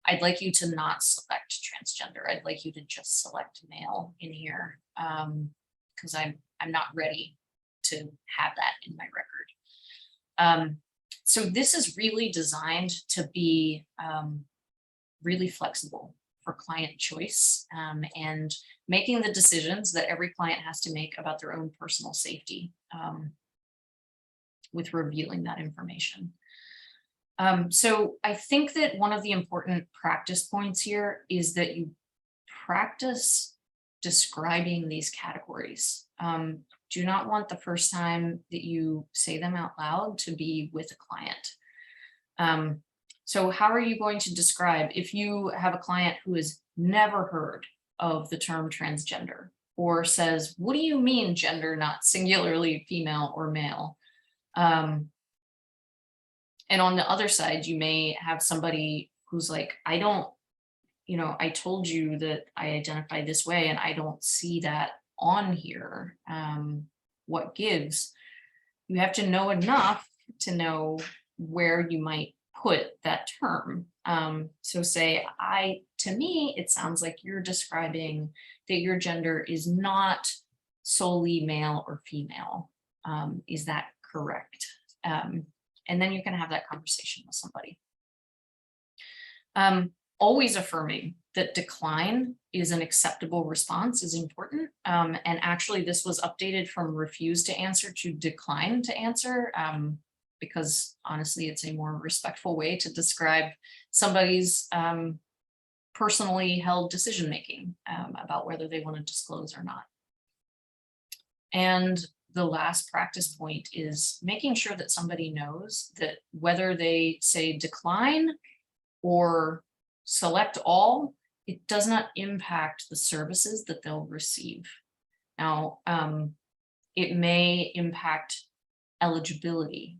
I'd like you to not select transgender. I'd like you to just select male in here because I'm not ready to have that in my record. So this is really designed to be really flexible for client choice and making the decisions that every client has to make about their own personal safety with revealing that information. So I think that one of the important practice points here is that you practice describing these categories. Do not want the first time that you say them out loud to be with a client. So how are you going to describe if you have a client who has never heard of the term transgender or says, what do you mean gender, not singularly female or male? And on the other side, you may have somebody who's like, I don't, you know, I told you that I identify this way and I don't see that on here. What gives? You have to know enough to know where you might put that term. So say to me, it sounds like you're describing that your gender is not solely male or female. Is that correct? And then you can have that conversation with somebody. Always affirming that decline is an acceptable response is important. And actually this was updated from refuse to answer to decline to answer, because honestly, it's a more respectful way to describe somebody's personally held decision-making about whether they want to disclose or not. And the last practice point is making sure that somebody knows that whether they say decline or select all, it does not impact the services that they'll receive. Now, it may impact eligibility.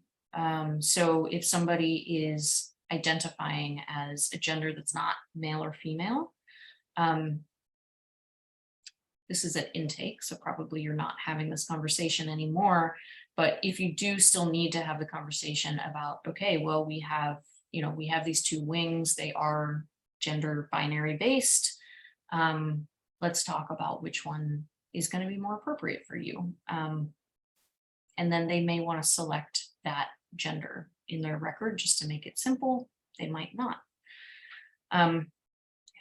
So if somebody is identifying as a gender that's not male or female, this is at intake, so probably you're not having this conversation anymore. But if you do still need to have the conversation about, okay, well, we have these two wings, they are gender binary based. Let's talk about which one is going to be more appropriate for you. And then they may want to select that gender in their record just to make it simple. They might not. I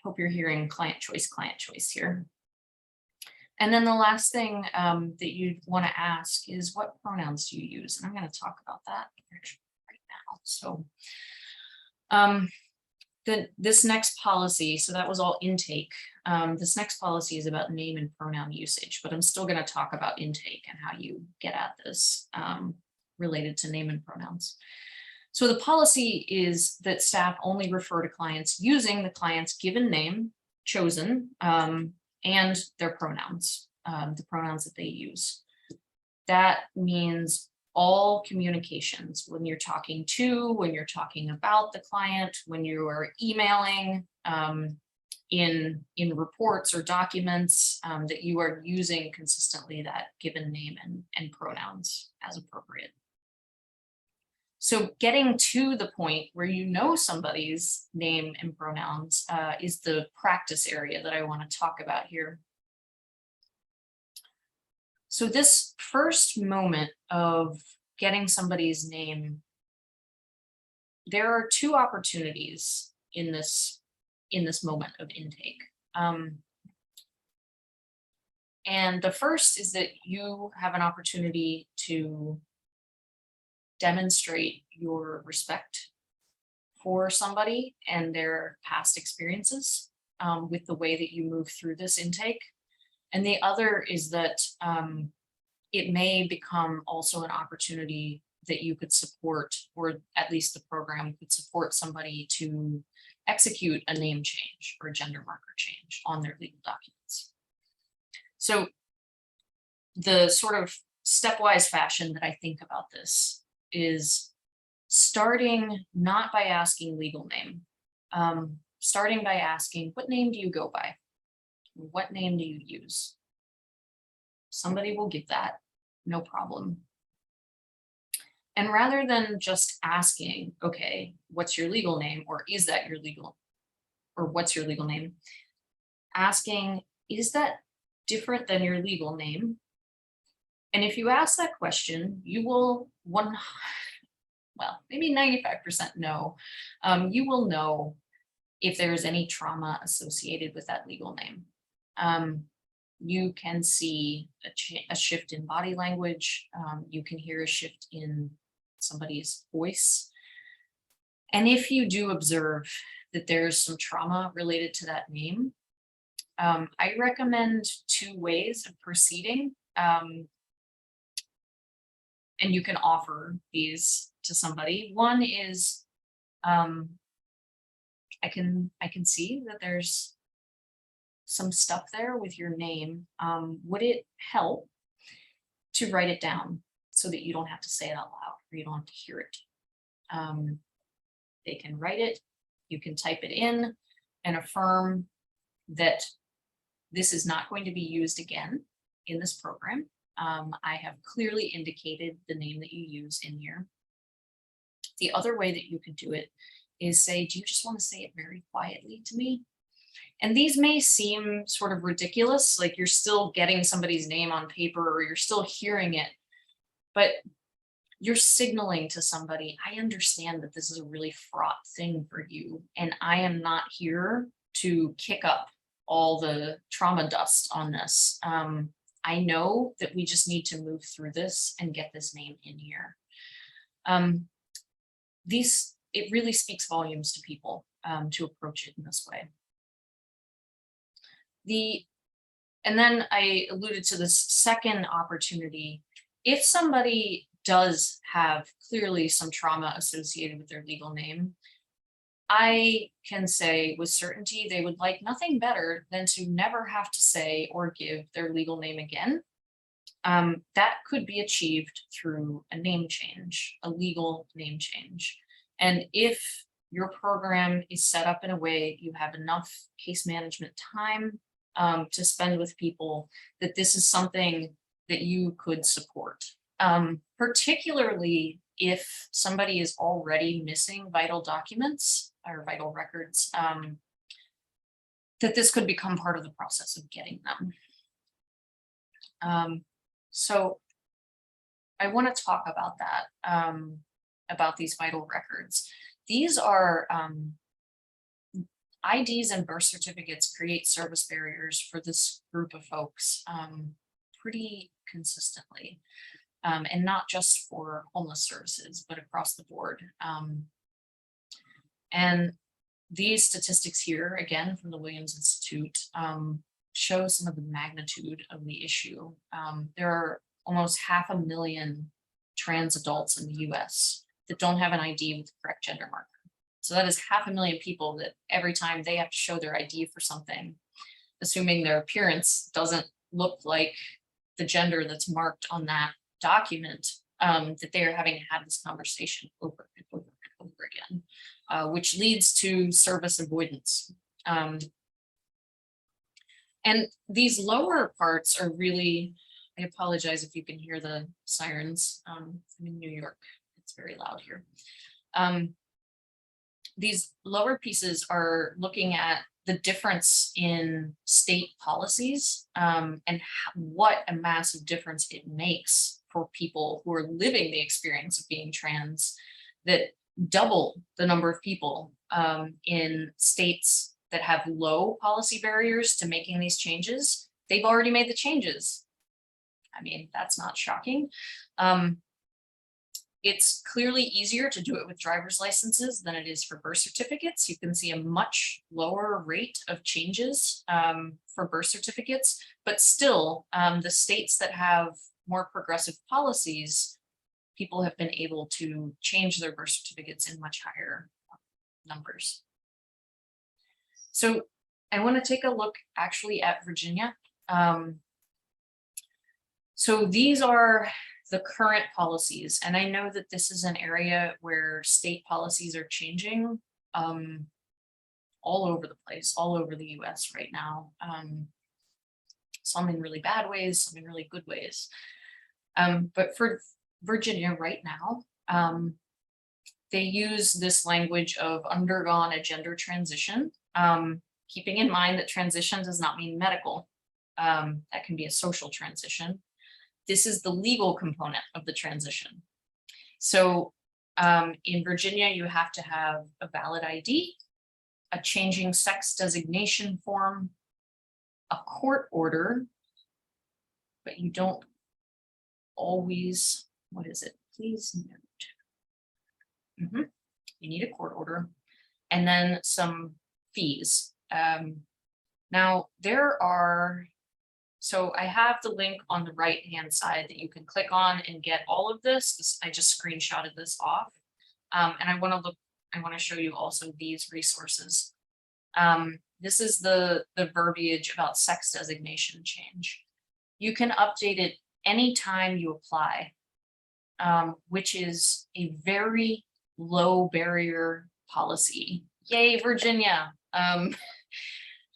hope you're hearing client choice here. And then the last thing that you'd want to ask is, what pronouns do you use? And I'm going to talk about that actually right now. So this next policy, so that was all intake. This next policy is about name and pronoun usage, but I'm still going to talk about intake and how you get at this related to name and pronouns. So the policy is that staff only refer to clients using the client's given name, chosen, and their pronouns, the pronouns that they use. That means all communications, when you're talking to, when you're talking about the client, when you are emailing, in reports or documents, that you are using consistently that given name and pronouns as appropriate. So getting to the point where you know somebody's name and pronouns is the practice area that I want to talk about here. So this first moment of getting somebody's name, there are two opportunities in this moment of intake. And the first is that you have an opportunity to demonstrate your respect for somebody and their past experiences with the way that you move through this intake. And the other is that it may become also an opportunity that you could support, or at least the program could support somebody to execute a name change or a gender marker change on their legal documents. So the sort of stepwise fashion that I think about this is starting not by asking legal name, starting by asking, what name do you go by? What name do you use? Somebody will give that, no problem. And rather than just asking, okay, what's your legal name? Or is that your legal, or what's your legal name? Asking, is that different than your legal name? And if you ask that question, you will, maybe 95% know, you will know if there's any trauma associated with that legal name. You can see a shift in body language. You can hear a shift in somebody's voice. And if you do observe that there's some trauma related to that name, I recommend two ways of proceeding. And you can offer these to somebody. One is, I can see that there's some stuff there with your name. Would it help to write it down so that you don't have to say it out loud, or you don't have to hear it? They can write it, you can type it in and affirm that this is not going to be used again in this program. I have clearly indicated the name that you use in here. The other way that you could do it is say, do you just want to say it very quietly to me? And these may seem sort of ridiculous, like you're still getting somebody's name on paper or you're still hearing it, but you're signaling to somebody, I understand that this is a really fraught thing for you, and I am not here to kick up all the trauma dust on this. I know that we just need to move through this and get this name in here. It really speaks volumes to people to approach it in this way. And then I alluded to this second opportunity. If somebody does have clearly some trauma associated with their legal name, I can say with certainty they would like nothing better than to never have to say or give their legal name again. That could be achieved through a name change, a legal name change. And if your program is set up in a way you have enough case management time to spend with people, that this is something that you could support. Particularly if somebody is already missing vital documents or vital records, that this could become part of the process of getting them. So I want to talk about that, about these vital records. These are IDs and birth certificates create service barriers for this group of folks pretty consistently. And not just for homeless services, but across the board. And these statistics here, again, from the Williams Institute, show some of the magnitude of the issue. There are almost 500,000 trans adults in the US that don't have an ID with the correct gender marker. So that is 500,000 people that every time they have to show their ID for something, assuming their appearance doesn't look like the gender that's marked on that document, that they are having to have this conversation over and over and over again, which leads to service avoidance. And these lower parts are really, I apologize if you can hear the sirens. I'm in New York, it's very loud here. These lower pieces are looking at the difference in state policies and what a massive difference it makes for people who are living the experience of being trans, that double the number of people in states that have low policy barriers to making these changes. They've already made the changes. I mean, that's not shocking. It's clearly easier to do it with driver's licenses than it is for birth certificates. You can see a much lower rate of changes for birth certificates, but still the states that have more progressive policies, people have been able to change their birth certificates in much higher numbers. So I want to take a look actually at Virginia. So these are the current policies, and I know that this is an area where state policies are changing all over the place, all over the US right now. Some in really bad ways, some in really good ways. But for Virginia right now, they use this language of undergone a gender transition, keeping in mind that transition does not mean medical. That can be a social transition. This is the legal component of the transition. So in Virginia, you have to have a valid ID, a changing sex designation form, a court order, but you don't always, what is it? Please note. You need a court order, and then some fees. Now there are, so I have the link on the right hand side that you can click on and get all of this. I just screenshotted this off. And I want to show you also these resources. This is the verbiage about sex designation change. You can update it anytime you apply, which is a very low barrier policy. Yay, Virginia.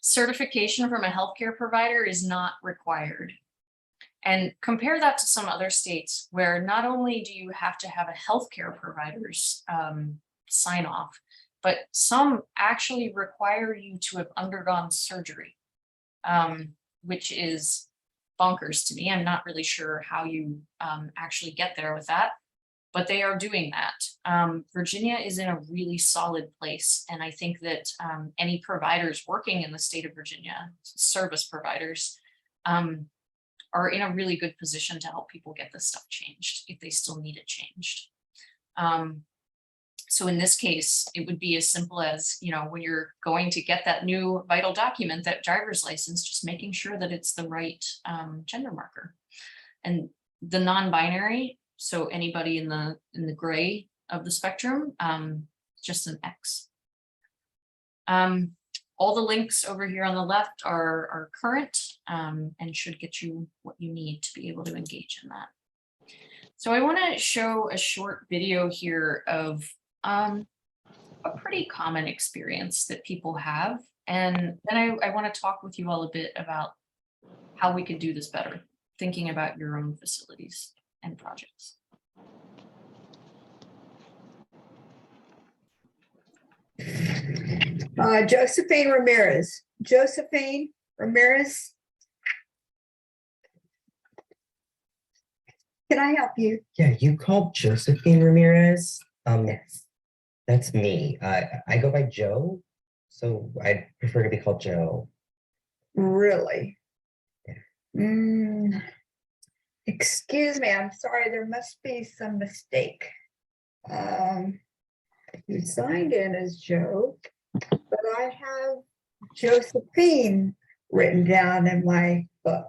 Certification from a healthcare provider is not required. And compare that to some other states where not only do you have to have a healthcare provider's sign off, but some actually require you to have undergone surgery, which is bonkers to me. I'm not really sure how you actually get there with that, but they are doing that. Virginia is in a really solid place. And I think that any providers working in the state of Virginia, service providers, are in a really good position to help people get this stuff changed if they still need it changed. So in this case, it would be as simple as, you know, when you're going to get that new vital document, that driver's license, just making sure that it's the right gender marker. And the non-binary, so anybody in the gray of the spectrum, just an X. All the links over here on the left are current and should get you what you need to be able to engage in that. So I want to show a short video here of a pretty common experience that people have. And then I want to talk with you all a bit about how we could do this better, thinking about your own facilities and projects. Josephine Ramirez. Josephine Ramirez. Can I help you? Yeah, you called Josephine Ramirez. Yes. That's me. I go by Joe, so I prefer to be called Joe. Really? Yeah. Excuse me, I'm sorry, there must be some mistake. You signed in as Joe, but I have Josephine written down in my book.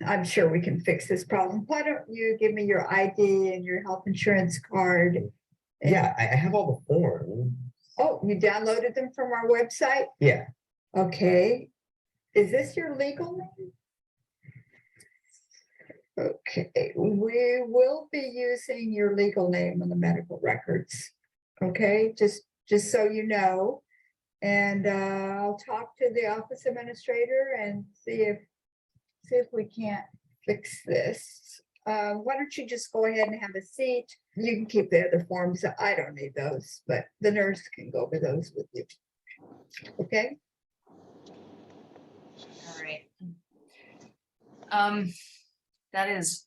I'm sure we can fix this problem. Why don't you give me your ID and your health insurance card? Yeah, I have all the forms. Oh, you downloaded them from our website? Yeah. Okay. Is this your legal name? Okay, we will be using your legal name on the medical records. Okay, just so you know. And I'll talk to the office administrator and see if we can't fix this. Why don't you just go ahead and have a seat? You can keep the other forms. I don't need those, but the nurse can go over those with you. Okay? All right. That is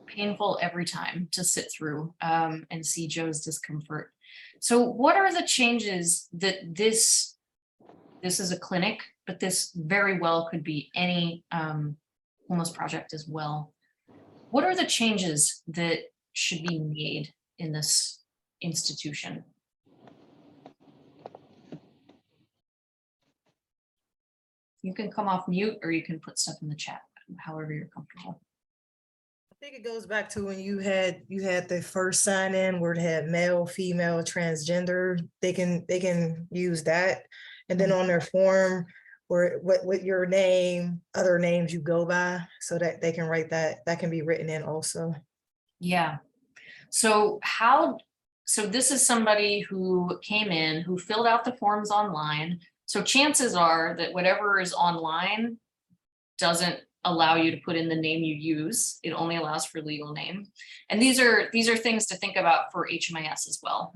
painful every time to sit through and see Joe's discomfort. So what are the changes that this is a clinic, but this very well could be any homeless project as well. What are the changes that should be made in this institution? You can come off mute or you can put stuff in the chat, however you're comfortable. I think it goes back to when you had the first sign in where it had male, female, transgender. They can use that, and then on their form where what your name, other names you go by, so that they can write that. That can be written in also. Yeah. So this is somebody who came in, who filled out the forms online. So chances are that whatever is online doesn't allow you to put in the name you use. It only allows for legal name. And these are things to think about for HMIS as well,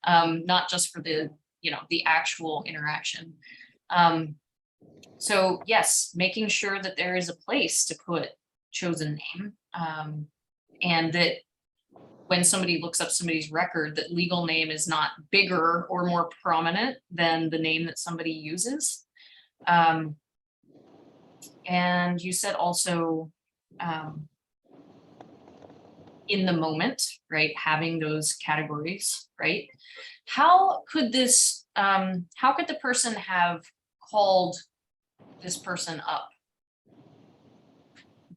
not just for the actual interaction. So yes, making sure that there is a place to put chosen name, and that when somebody looks up somebody's record, that legal name is not bigger or more prominent than the name that somebody uses. And you said also in the moment, right? Having those categories, right? How could the person have called this person up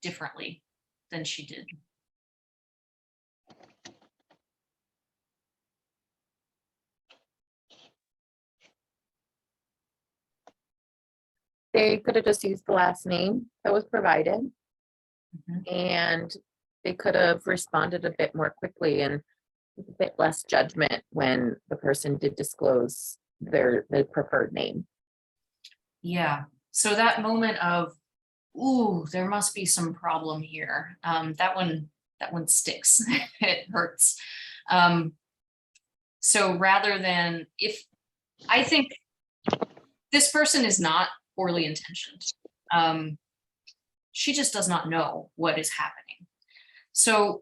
differently than she did? They could have just used the last name that was provided, Mm-hmm. and they could have responded a bit more quickly and with a bit less judgment when the person did disclose their preferred name. Yeah. So that moment of ooh, there must be some problem here. That one sticks. It hurts. So rather than, if I think this person is not poorly intentioned, she just does not know what is happening. So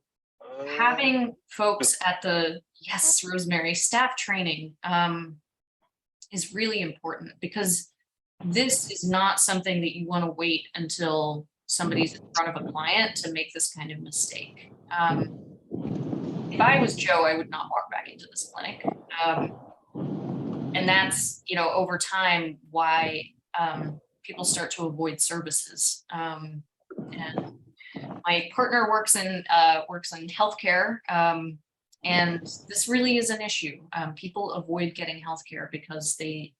having folks at the, yes, Rosemary, staff training is really important, because this is not something that you want to wait until somebody's in front of a client to make this kind of mistake. If I was Joe, I would not walk back into this clinic. And that's, you know, over time, why people start to avoid services. And my partner works in healthcare, and this really is an issue. People avoid getting healthcare because they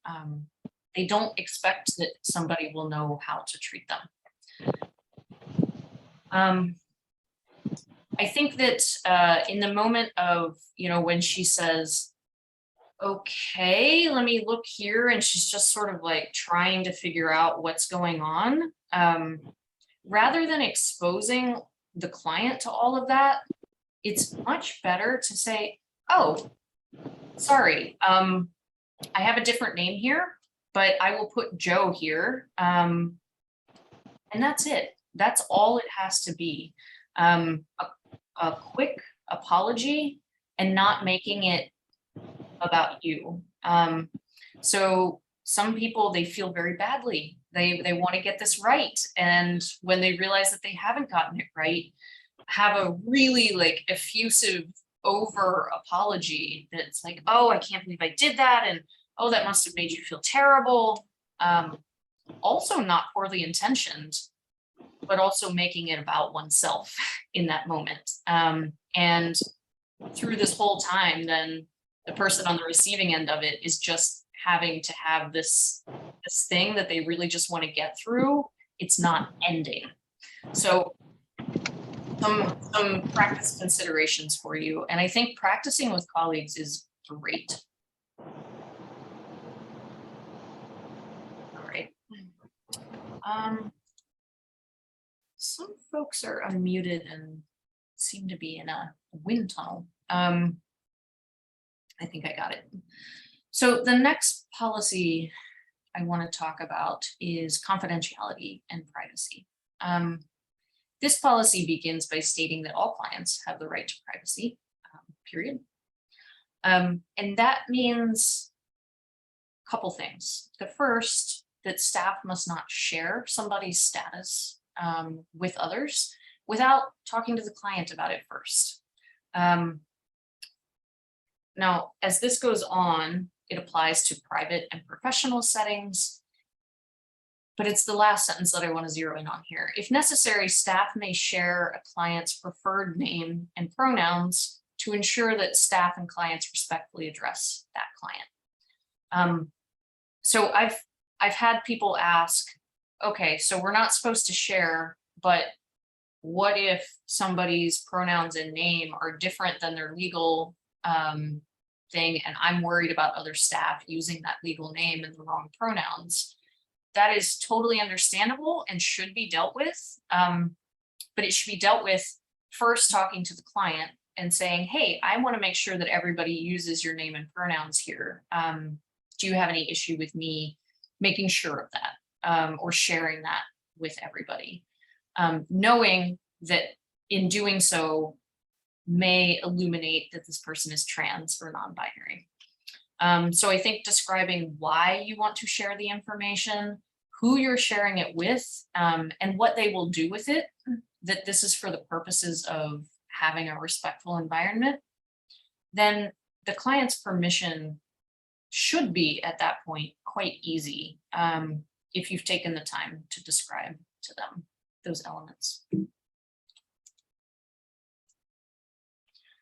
don't expect that somebody will know how to treat them. I think that in the moment of, you know, when she says, okay, let me look here, and she's just sort of like trying to figure out what's going on, rather than exposing the client to all of that, it's much better to say, oh, sorry, I have a different name here, but I will put Joe here. And that's it. That's all it has to be. A quick apology and not making it about you. So some people, they feel very badly. They want to get this right. And when they realize that they haven't gotten it right, have a really like effusive over apology that's like, oh, I can't believe I did that. And oh, that must have made you feel terrible. Also not poorly intentioned, but also making it about oneself in that moment. And through this whole time, then the person on the receiving end of it is just having to have this thing that they really just want to get through. It's not ending. So some practice considerations for you. And I think practicing with colleagues is great. All right. Some folks are unmuted and seem to be in a wind tunnel. I think I got it. So the next policy I want to talk about is confidentiality and privacy. This policy begins by stating that all clients have the right to privacy, period. And that means a couple things. The first, that staff must not share somebody's status with others without talking to the client about it first. Now, as this goes on, it applies to private and professional settings, but it's the last sentence that I want to zero in on here. If necessary, staff may share a client's preferred name and pronouns to ensure that staff and clients respectfully address that client. So I've had people ask, okay, so we're not supposed to share, but what if somebody's pronouns and name are different than their legal thing, and I'm worried about other staff using that legal name and the wrong pronouns? That is totally understandable and should be dealt with, but it should be dealt with first talking to the client and saying, hey, I want to make sure that everybody uses your name and pronouns here. Do you have any issue with me making sure of that, or sharing that with everybody? Knowing that in doing so may illuminate that this person is trans or non-binary. So I think describing why you want to share the information, who you're sharing it with, and what they will do with it, that this is for the purposes of having a respectful environment, then the client's permission should be at that point quite easy, if you've taken the time to describe to them those elements.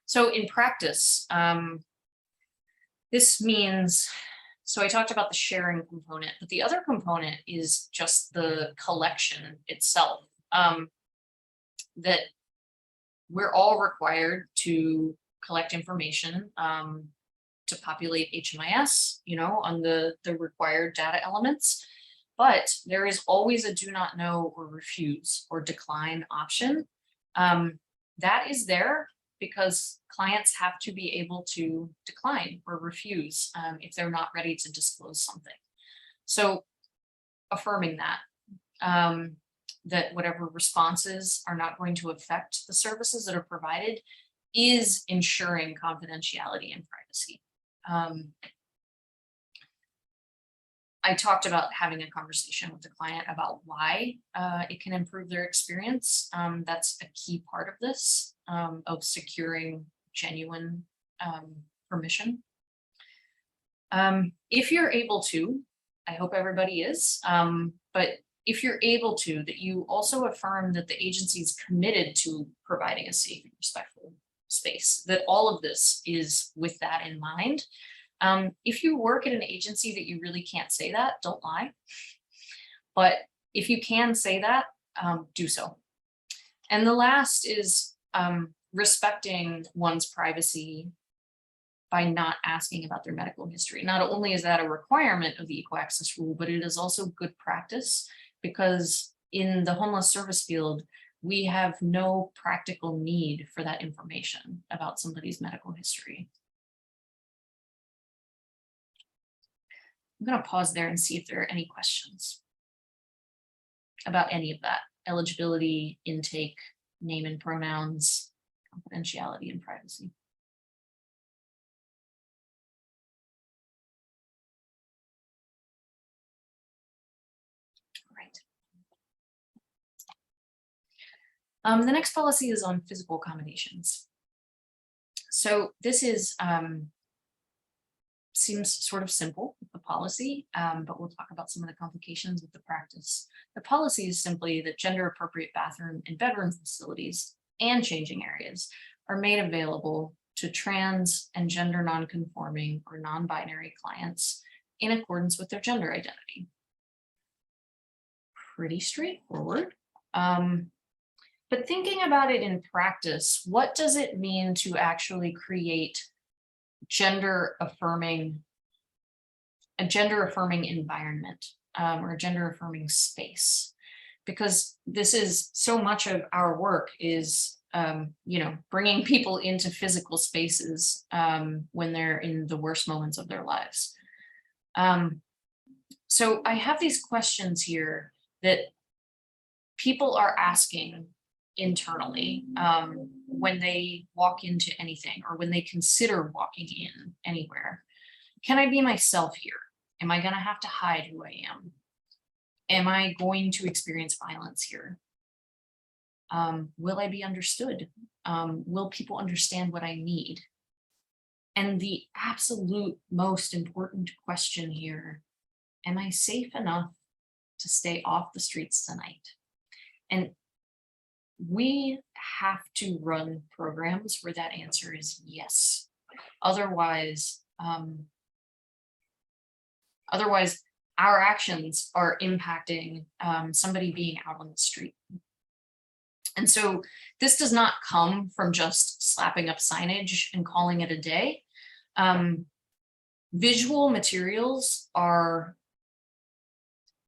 So in practice, this means, so I talked about the sharing component, but the other component is just the collection itself, that we're all required to collect information to populate HMIS, you know, on the required data elements. But there is always a do not know or refuse or decline option. That is there because clients have to be able to decline or refuse if they're not ready to disclose something. So affirming that, that whatever responses are not going to affect the services that are provided is ensuring confidentiality and privacy. I talked about having a conversation with the client about why it can improve their experience. That's a key part of this, of securing genuine permission. If you're able to, I hope everybody is, but if you're able to, that you also affirm that the agency is committed to providing a safe and respectful space, that all of this is with that in mind. If you work at an agency that you really can't say that, don't lie. But if you can say that, do so. And the last is respecting one's privacy by not asking about their medical history. Not only is that a requirement of the Equal Access Rule, but it is also good practice because in the homeless service field, we have no practical need for that information about somebody's medical history. I'm going to pause there and see if there are any questions about any of that. Eligibility, intake, name and pronouns, confidentiality and privacy. All right. The next policy is on physical accommodations. So this is seems sort of simple, the policy, but we'll talk about some of the complications with the practice. The policy is simply that gender appropriate bathroom and bedroom facilities and changing areas are made available to trans and gender non-conforming or non-binary clients in accordance with their gender identity. Pretty straightforward. But thinking about it in practice, what does it mean to actually create a gender affirming environment or a gender affirming space? Because this is so much of our work is, bringing people into physical spaces when they're in the worst moments of their lives. So I have these questions here that people are asking internally when they walk into anything or when they consider walking in anywhere. Can I be myself here? Am I going to have to hide who I am? Am I going to experience violence here? Will I be understood? Will people understand what I need? And the absolute most important question here, am I safe enough to stay off the streets tonight? And we have to run programs where that answer is yes. Otherwise, our actions are impacting somebody being out on the street. And so this does not come from just slapping up signage and calling it a day. Visual materials are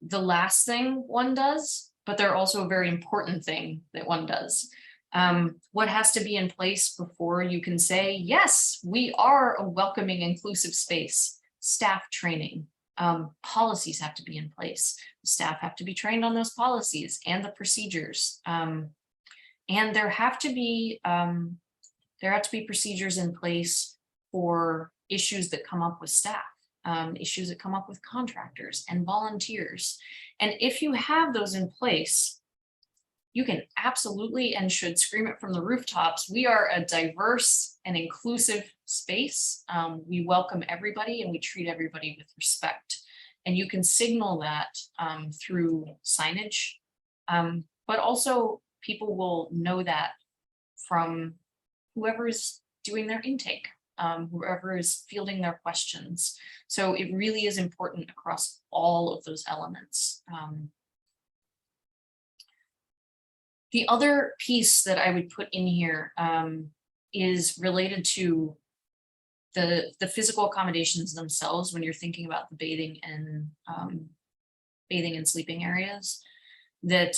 the last thing one does, but they're also a very important thing that one does. What has to be in place before you can say, yes, we are a welcoming, inclusive space? Staff training, policies have to be in place. Staff have to be trained on those policies and the procedures. And there have to be procedures in place for issues that come up with staff, issues that come up with contractors and volunteers. And if you have those in place, you can absolutely and should scream it from the rooftops. We are a diverse and inclusive space. We welcome everybody and we treat everybody with respect. And you can signal that through signage, but also people will know that from whoever is doing their intake, whoever is fielding their questions. So it really is important across all of those elements. The other piece that I would put in here is related to the physical accommodations themselves when you're thinking about the bathing and bathing and sleeping areas, that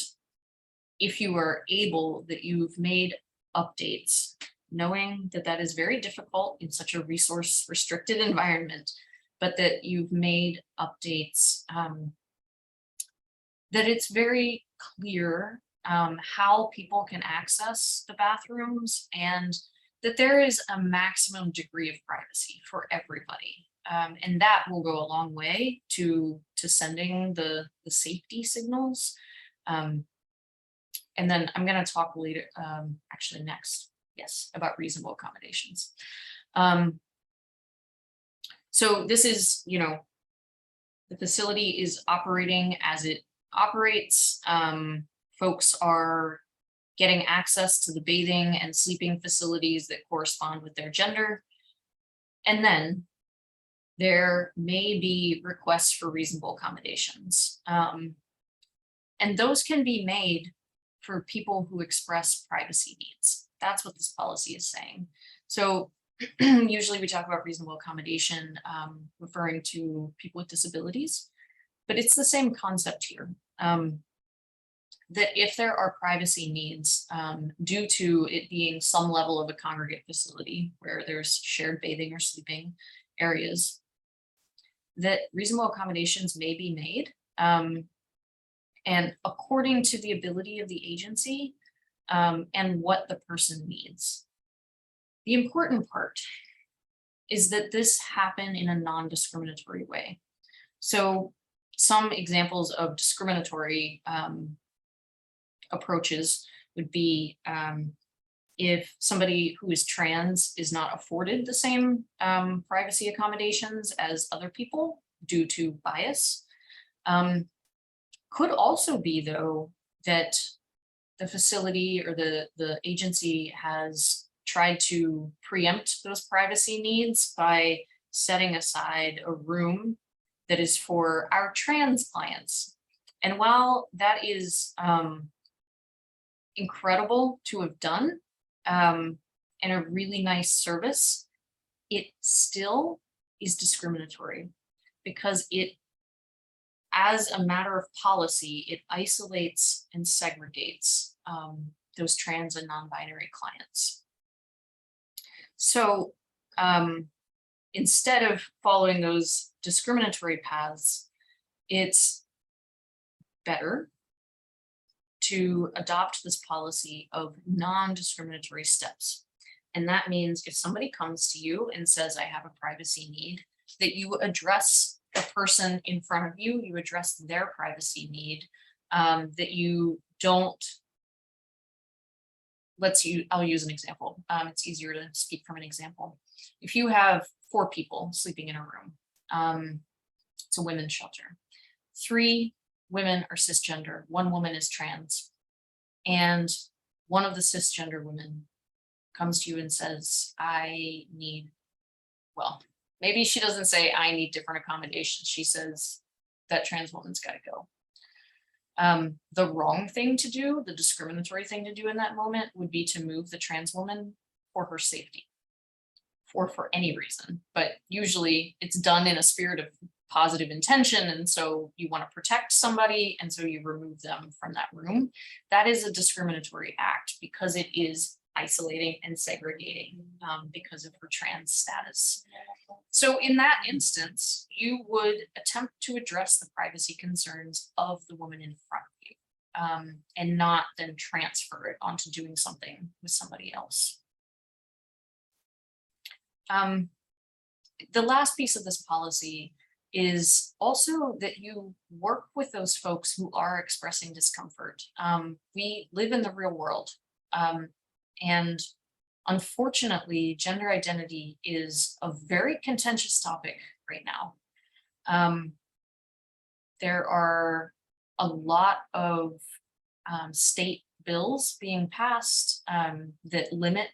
if you are able, that you've made updates, knowing that that is very difficult in such a resource restricted environment, but that you've made updates, that it's very clear how people can access the bathrooms, and that there is a maximum degree of privacy for everybody. And that will go a long way to sending the safety signals. And then I'm going to talk later, actually next, yes, about reasonable accommodations. So this is, you know, the facility is operating as it operates. Folks are getting access to the bathing and sleeping facilities that correspond with their gender. And then there may be requests for reasonable accommodations. And those can be made for people who express privacy needs. That's what this policy is saying. So usually we talk about reasonable accommodation, referring to people with disabilities, but it's the same concept here. That if there are privacy needs due to it being some level of a congregate facility where there's shared bathing or sleeping areas, that reasonable accommodations may be made. And according to the ability of the agency and what the person needs. The important part is that this happen in a non-discriminatory way. So some examples of discriminatory approaches would be if somebody who is trans is not afforded the same privacy accommodations as other people due to bias. Could also be, though, that the facility or the agency has tried to preempt those privacy needs by setting aside a room that is for our trans clients. And while that is incredible to have done and a really nice service, it still is discriminatory because it, as a matter of policy, it isolates and segregates those trans and non-binary clients. So instead of following those discriminatory paths, it's better to adopt this policy of non-discriminatory steps. And that means if somebody comes to you and says, I have a privacy need, that you address the person in front of you, you address their privacy need, that you don't, I'll use an example. It's easier to speak from an example. If you have 4 people sleeping in a room, it's a women's shelter. 3 women are cisgender, 1 woman is trans, and one of the cisgender women comes to you and says, I need, well, maybe she doesn't say I need different accommodations. She says that trans woman's got to go. The wrong thing to do, the discriminatory thing to do in that moment would be to move the trans woman for her safety or for any reason. But usually it's done in a spirit of positive intention. And so you want to protect somebody. And so you remove them from that room. That is a discriminatory act because it is isolating and segregating because of her trans status. So in that instance, you would attempt to address the privacy concerns of the woman in front of you and not then transfer it onto doing something with somebody else. The last piece of this policy is also that you work with those folks who are expressing discomfort. We live in the real world. And unfortunately, gender identity is a very contentious topic right now. There are a lot of state bills being passed that limit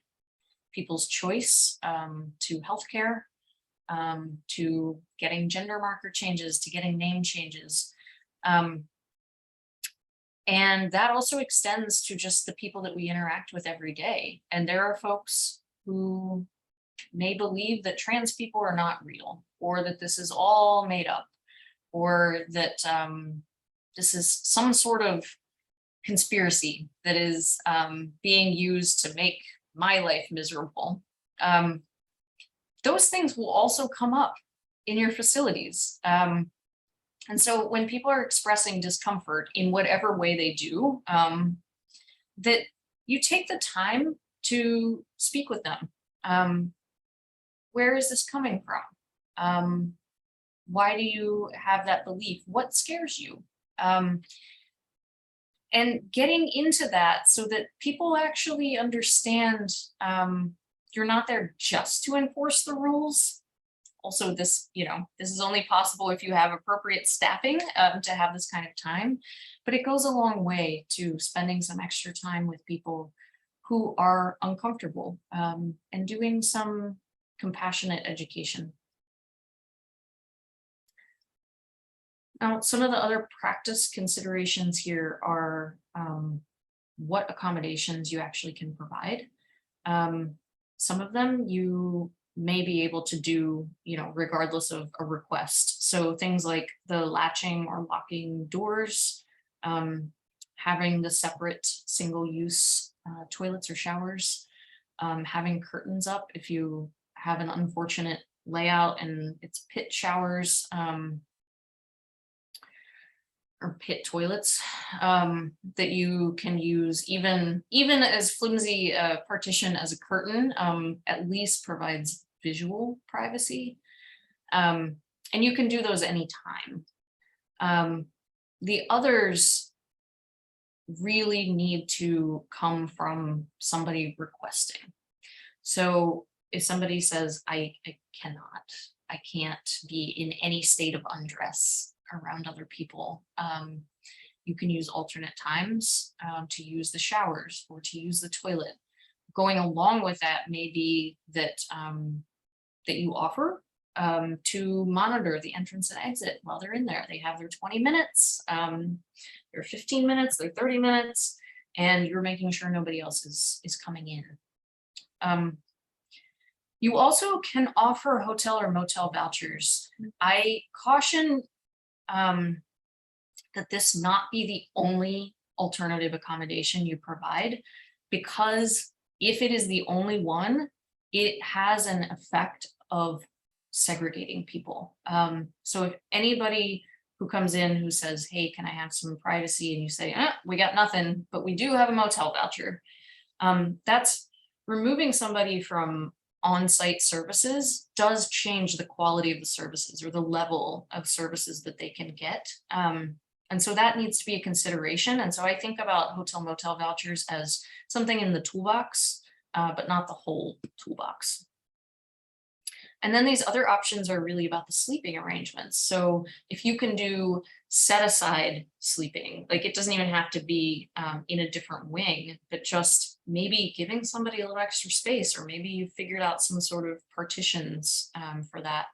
people's choice to healthcare, to getting gender marker changes, to getting name changes. And that also extends to just the people that we interact with every day. And there are folks who may believe that trans people are not real, or that this is all made up, or that this is some sort of conspiracy that is being used to make my life miserable, those things will also come up in your facilities. And so when people are expressing discomfort in whatever way they do, that you take the time to speak with them. Where is this coming from? Why do you have that belief? What scares you? And getting into that so that people actually understand you're not there just to enforce the rules. Also, this is only possible if you have appropriate staffing to have this kind of time, but it goes a long way to spending some extra time with people who are uncomfortable and doing some compassionate education. Now, some of the other practice considerations here are what accommodations you actually can provide. Some of them you may be able to do, regardless of a request. So things like the latching or locking doors, having the separate single-use toilets or showers, having curtains up if you have an unfortunate layout and it's pit showers, or pit toilets that you can use, even as flimsy a partition as a curtain, at least provides visual privacy. And you can do those anytime. The others really need to come from somebody requesting. So if somebody says, I can't be in any state of undress around other people, you can use alternate times to use the showers or to use the toilet. Going along with that may be that that you offer to monitor the entrance and exit while they're in there. They have their 20 minutes, their 15 minutes, their 30 minutes, and you're making sure nobody else is coming in. You also can offer hotel or motel vouchers. I caution that this not be the only alternative accommodation you provide, because if it is the only one, it has an effect of segregating people. So if anybody who comes in who says, hey, can I have some privacy? And you say, we got nothing, but we do have a motel voucher. That's removing somebody from on-site services does change the quality of the services or the level of services that they can get. And so that needs to be a consideration. And so I think about hotel motel vouchers as something in the toolbox, but not the whole toolbox. And then these other options are really about the sleeping arrangements. So if you can do set aside sleeping, like it doesn't even have to be in a different wing, but just maybe giving somebody a little extra space, or maybe you figured out some sort of partitions for that.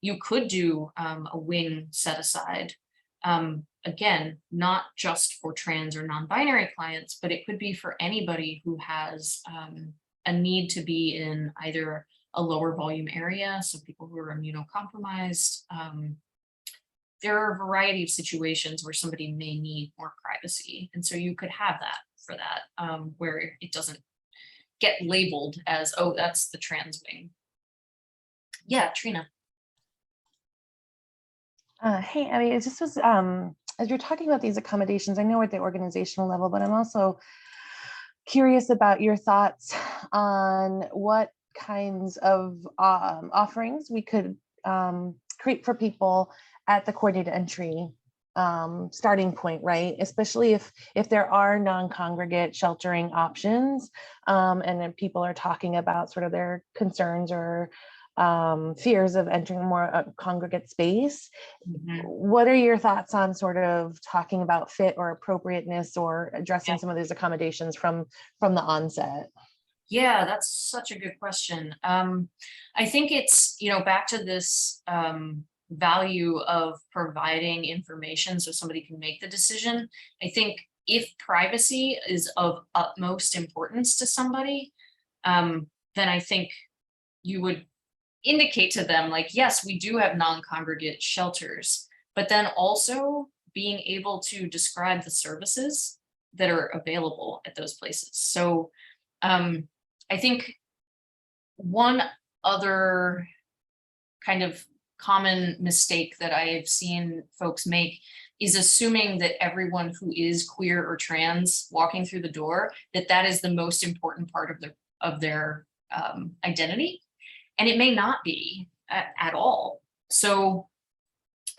You could do a wing set aside. Again, not just for trans or non-binary clients, but it could be for anybody who has a need to be in either a lower volume area, so people who are immunocompromised. There are a variety of situations where somebody may need more privacy, and so you could have that for that, where it doesn't get labeled as, oh, that's the trans wing. Yeah, Trina. Hey, Abby, it just was, as you're talking about these accommodations, I know we're at the organizational level, but I'm also curious about your thoughts on what kinds of offerings we could create for people at the coordinated entry starting point, right? Especially if there are non-congregate sheltering options, and then people are talking about sort of their concerns or fears of entering more congregate space. Mm-hmm. What are your thoughts on sort of talking about fit or appropriateness or addressing some of these accommodations from the onset? Yeah, that's such a good question. I think it's, back to this value of providing information so somebody can make the decision. I think if privacy is of utmost importance to somebody, then I think you would indicate to them, like, yes, we do have non-congregate shelters, but then also being able to describe the services that are available at those places. So I think one other kind of common mistake that I've seen folks make is assuming that everyone who is queer or trans walking through the door, that is the most important part of their identity. And it may not be at all. So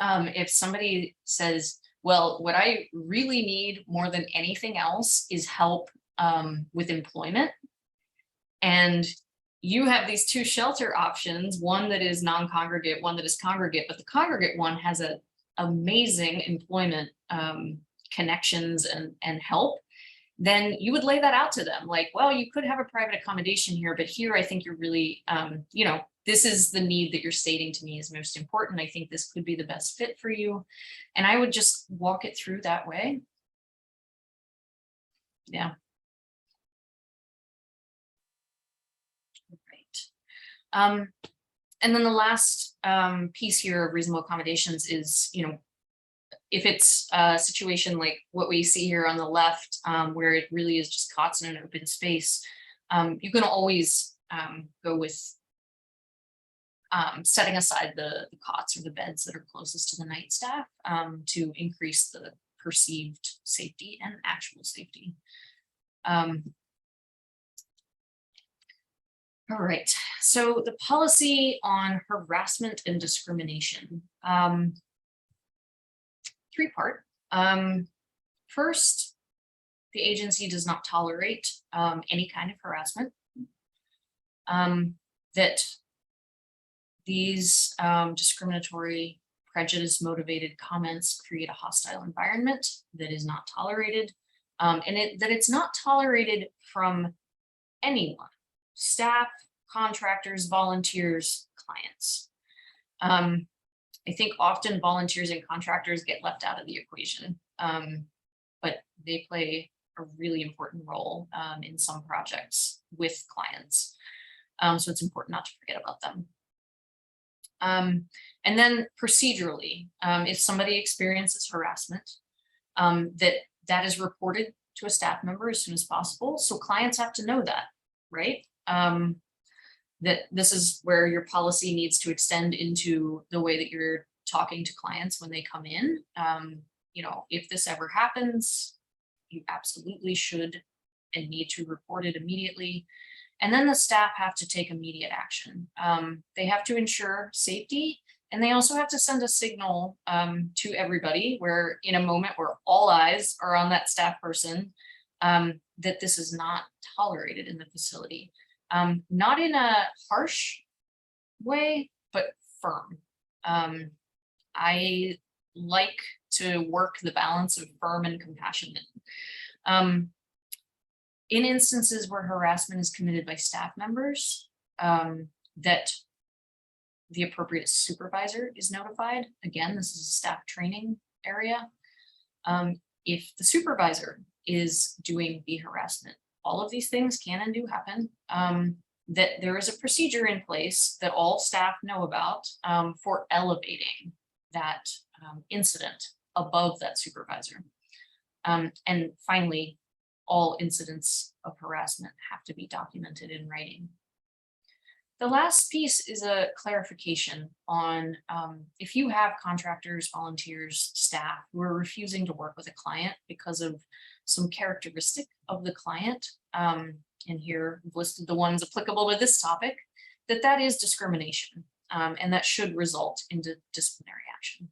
if somebody says, well, what I really need more than anything else is help with employment, and you have these two shelter options, one that is non-congregate, one that is congregate, but the congregate one has an amazing employment connections and help, then you would lay that out to them. Like, well, you could have a private accommodation here, but here I think you're really, you know, this is the need that you're stating to me is most important. I think this could be the best fit for you. And I would just walk it through that way. Yeah. Right. And then the last piece here of reasonable accommodations is, you know, if it's a situation like what we see here on the left, where it really is just cots in an open space, you can always go with setting aside the cots or the beds that are closest to the night staff to increase the perceived safety and actual safety. All right, so the policy on harassment and discrimination. Three-part. First, the agency does not tolerate any kind of harassment. That these discriminatory, prejudice-motivated comments create a hostile environment that is not tolerated, and that it's not tolerated from anyone, staff, contractors, volunteers, clients. I think often volunteers and contractors get left out of the equation, but they play a really important role in some projects with clients. So it's important not to forget about them. And then procedurally, if somebody experiences harassment, that is reported to a staff member as soon as possible. So clients have to know that, right? That this is where your policy needs to extend into the way that you're talking to clients when they come in. You know, if this ever happens, you absolutely should and need to report it immediately. And then the staff have to take immediate action. They have to ensure safety, and they also have to send a signal to everybody where in a moment where all eyes are on that staff person, that this is not tolerated in the facility. Not in a harsh way, but firm. I like to work the balance of firm and compassionate. In instances where harassment is committed by staff members, that the appropriate supervisor is notified. Again, this is a staff training area. If the supervisor is doing the harassment, all of these things can and do happen, that there is a procedure in place that all staff know about for elevating that incident above that supervisor. And finally, all incidents of harassment have to be documented in writing. The last piece is a clarification on if you have contractors, volunteers, staff who are refusing to work with a client because of some characteristic of the client, and here I've listed the ones applicable to this topic, that is discrimination, and that should result in disciplinary action.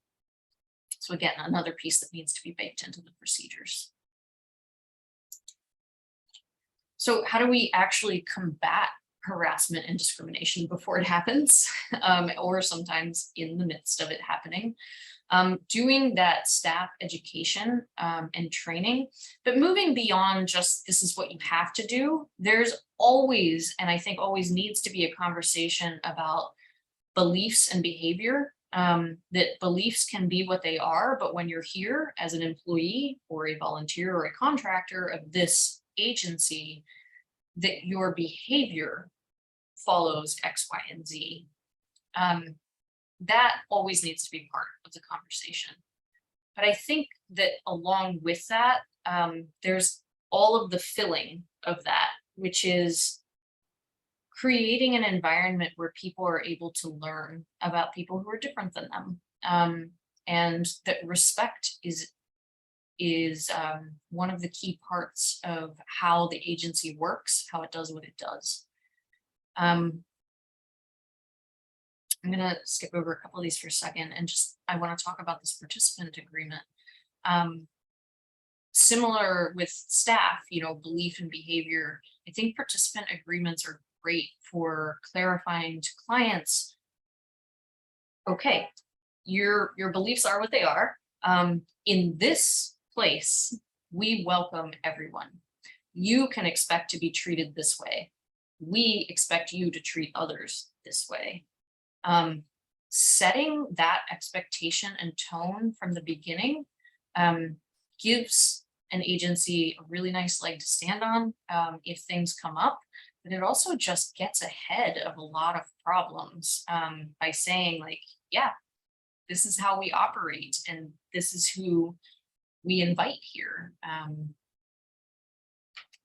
So again, another piece that needs to be baked into the procedures. So how do we actually combat harassment and discrimination before it happens, or sometimes in the midst of it happening? Doing that staff education and training, but moving beyond just this is what you have to do. There's always, and I think always needs to be, a conversation about beliefs and behavior. That beliefs can be what they are, but when you're here as an employee or a volunteer or a contractor of this agency, that your behavior follows X, Y, and Z. That always needs to be part of the conversation. But I think that along with that, there's all of the filling of that, which is creating an environment where people are able to learn about people who are different than them. And that respect is one of the key parts of how the agency works, how it does what it does. I'm gonna skip over a couple of these for a second and I want to talk about this participant agreement. Similar with staff, belief and behavior. I think participant agreements are great for clarifying to clients, okay, your beliefs are what they are. In this place, we welcome everyone. You can expect to be treated this way. We expect you to treat others this way. Setting that expectation and tone from the beginning gives an agency a really nice leg to stand on if things come up, but it also just gets ahead of a lot of problems by saying like, yeah, this is how we operate and this is who we invite here.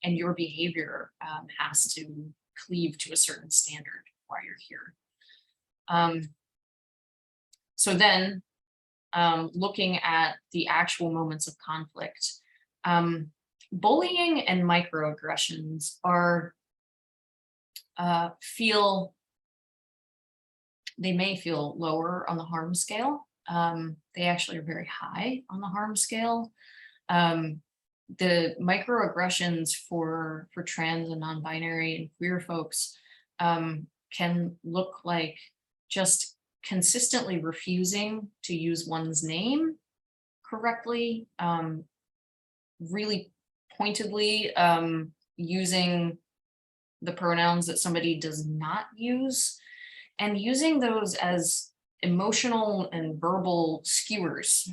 And your behavior has to cleave to a certain standard while you're here. So then looking at the actual moments of conflict, bullying and microaggressions are they may feel lower on the harm scale. They actually are very high on the harm scale. The microaggressions for trans and non-binary and queer folks can look like just consistently refusing to use one's name correctly, really pointedly using the pronouns that somebody does not use, and using those as emotional and verbal skewers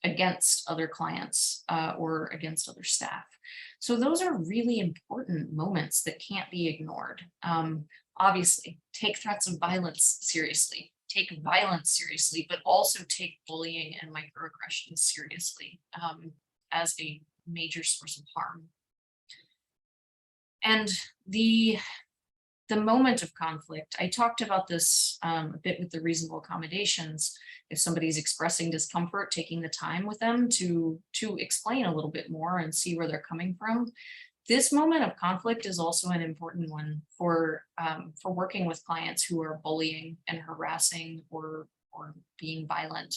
against other clients or against other staff. So those are really important moments that can't be ignored. Obviously, take threats of violence seriously, take violence seriously, but also take bullying and microaggressions seriously as a major source of harm. And the moment of conflict, I talked about this a bit with the reasonable accommodations. If somebody's expressing discomfort, taking the time with them to explain a little bit more and see where they're coming from. This moment of conflict is also an important one for working with clients who are bullying and harassing or being violent.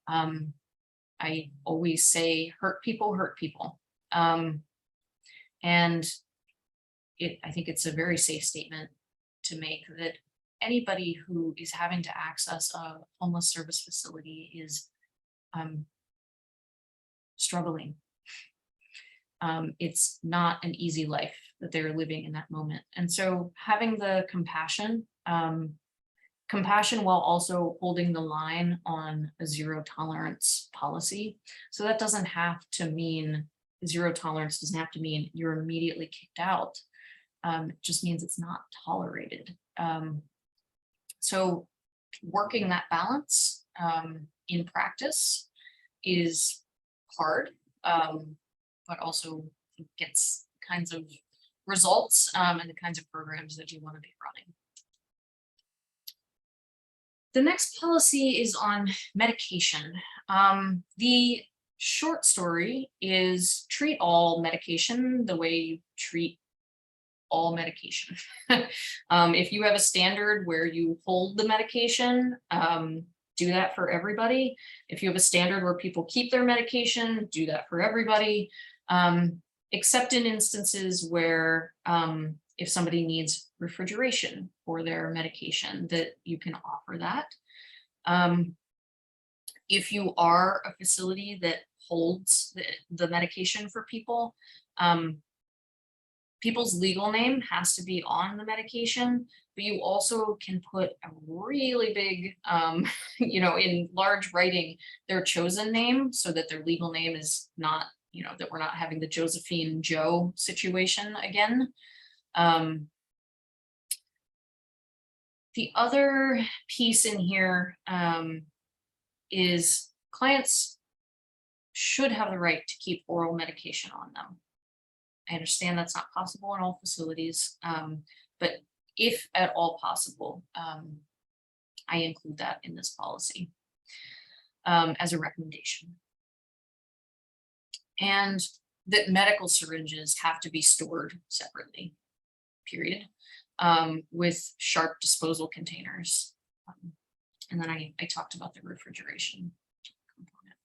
I always say, hurt people hurt people. And I think it's a very safe statement to make that anybody who is having to access a homeless service facility is struggling. It's not an easy life that they're living in that moment. And so having the compassion while also holding the line on a zero tolerance policy. So that doesn't have to mean zero tolerance doesn't have to mean you're immediately kicked out. It just means it's not tolerated. So working that balance in practice is hard, but also gets kinds of results and the kinds of programs that you want to be running. The next policy is on medication. The short story is treat all medication the way you treat all medication. If you have a standard where you hold the medication, do that for everybody. If you have a standard where people keep their medication, do that for everybody. Except in instances where if somebody needs refrigeration for their medication, that you can offer that. If you are a facility that holds the medication for people, people's legal name has to be on the medication, but you also can put a really big, in large writing, their chosen name so that their legal name is not, that we're not having the Josephine Joe situation again. The other piece in here is clients should have the right to keep oral medication on them. I understand that's not possible in all facilities, but if at all possible, I include that in this policy as a recommendation. And that medical syringes have to be stored separately, period, with sharp disposal containers. And then I talked about the refrigeration component.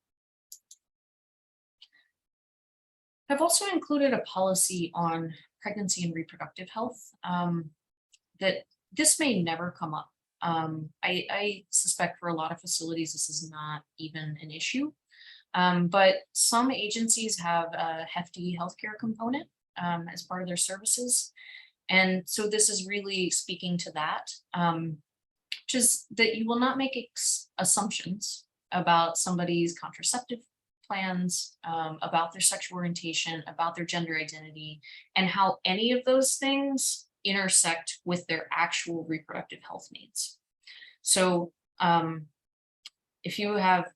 I've also included a policy on pregnancy and reproductive health that this may never come up. I suspect for a lot of facilities, this is not even an issue. But some agencies have a hefty healthcare component as part of their services. And so this is really speaking to that, which is that you will not make assumptions about somebody's contraceptive plans, about their sexual orientation, about their gender identity, and how any of those things intersect with their actual reproductive health needs. So if you have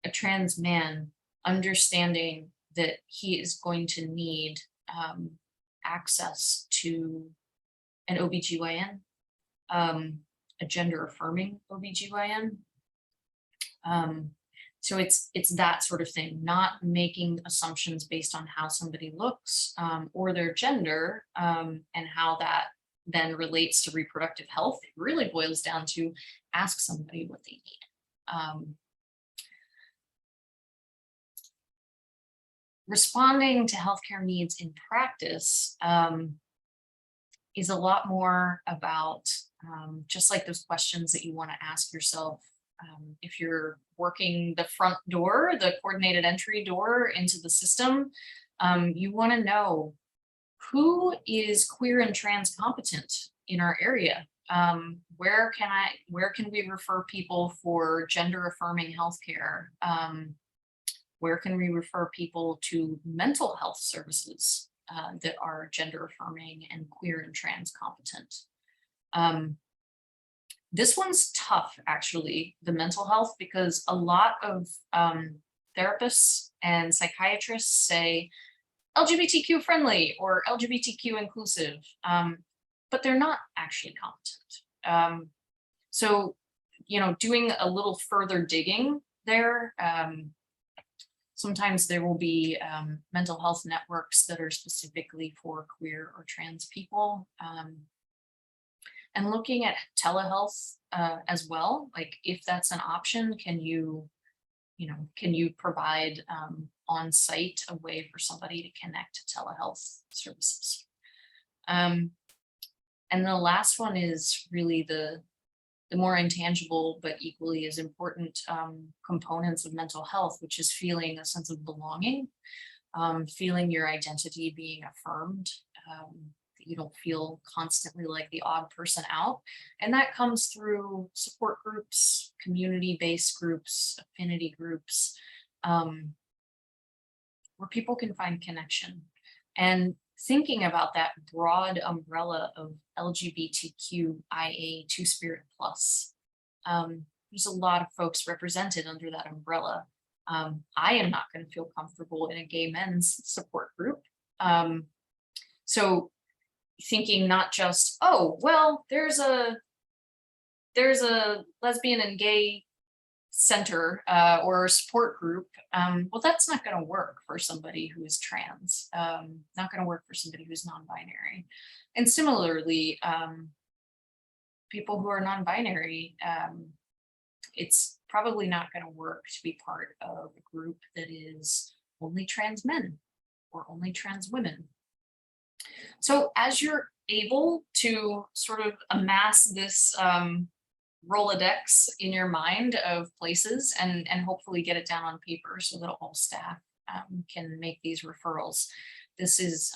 a trans man understanding that he is going to need access to an OBGYN, a gender affirming OBGYN. So it's that sort of thing, not making assumptions based on how somebody looks or their gender and how that then relates to reproductive health. It really boils down to ask somebody what they need. Responding to healthcare needs in practice is a lot more about just like those questions that you want to ask yourself. If you're working the front door, the coordinated entry door into the system, you want to know who is queer and trans competent in our area. Where can we refer people for gender affirming healthcare? Where can we refer people to mental health services that are gender affirming and queer and trans competent? This one's tough, actually, the mental health, because a lot of therapists and psychiatrists say LGBTQ friendly or LGBTQ inclusive, but they're not actually competent. So, you know, doing a little further digging there, sometimes there will be mental health networks that are specifically for queer or trans people. And looking at telehealth as well, like if that's an option, can you provide on site a way for somebody to connect to telehealth services? And the last one is really the more intangible but equally as important components of mental health, which is feeling a sense of belonging, feeling your identity being affirmed, that you don't feel constantly like the odd person out. And that comes through support groups, community-based groups, affinity groups, where people can find connection. And thinking about that broad umbrella of LGBTQIA Two-Spirit plus, there's a lot of folks represented under that umbrella. I am not going to feel comfortable in a gay men's support group. So thinking not just, oh, well, there's a lesbian and gay center or support group, well, that's not going to work for somebody who is trans, not going to work for somebody who's non-binary. And similarly, people who are non-binary, it's probably not going to work to be part of a group that is only trans men or only trans women. So as you're able to sort of amass this Rolodex in your mind of places and hopefully get it down on paper so that all staff can make these referrals. This is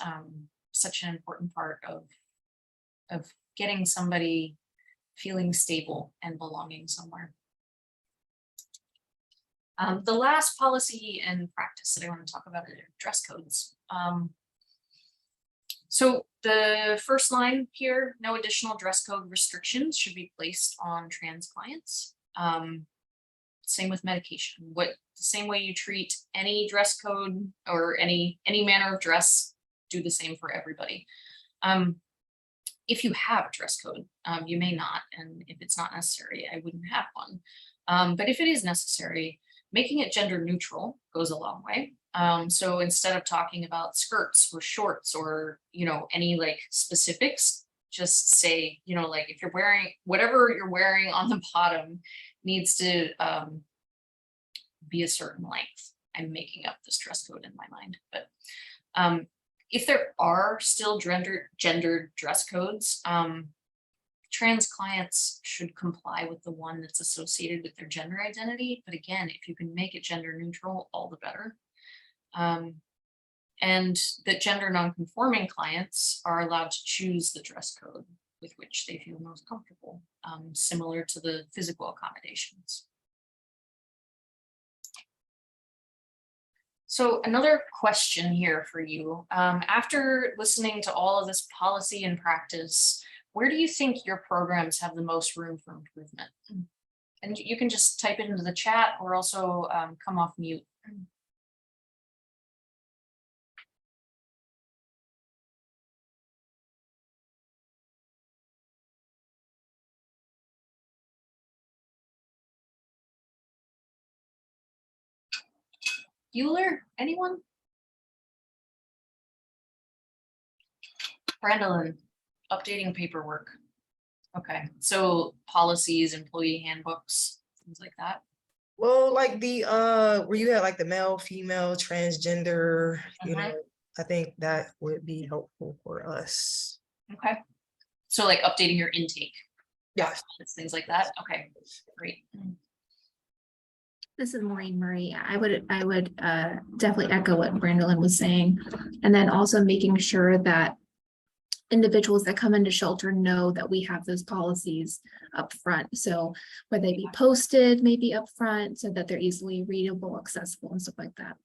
such an important part of getting somebody feeling stable and belonging somewhere. The last policy and practice that I want to talk about are dress codes. So the first line here, no additional dress code restrictions should be placed on trans clients. same with medication. The same way you treat any dress code or any manner of dress, do the same for everybody. If you have a dress code, you may not, and if it's not necessary, I wouldn't have one. But if it is necessary, making it gender neutral goes a long way. So instead of talking about skirts or shorts or, any like specifics, just say, like if you're wearing whatever you're wearing on the bottom needs to be a certain length. I'm making up this dress code in my mind, but if there are still gendered dress codes, trans clients should comply with the one that's associated with their gender identity. But again, if you can make it gender neutral, all the better. And that gender nonconforming clients are allowed to choose the dress code with which they feel most comfortable, similar to the physical accommodations. So another question here for you. After listening to all of this policy and practice, where do you think your programs have the most room for improvement? And you can just type it into the chat or also come off mute. Bueller, anyone? Brandolin, updating paperwork. Okay, so policies, employee handbooks, things like that. Well, like the where you had like the male, female, transgender, I think that would be helpful for us. Okay, so like updating your intake. Yeah, things like that. Okay, great. This is Maureen Murray. I would definitely echo what Brandolin was saying. And then also making sure that individuals that come into shelter know that we have those policies up front. So whether they be posted maybe up front so that they're easily readable, accessible and stuff like that.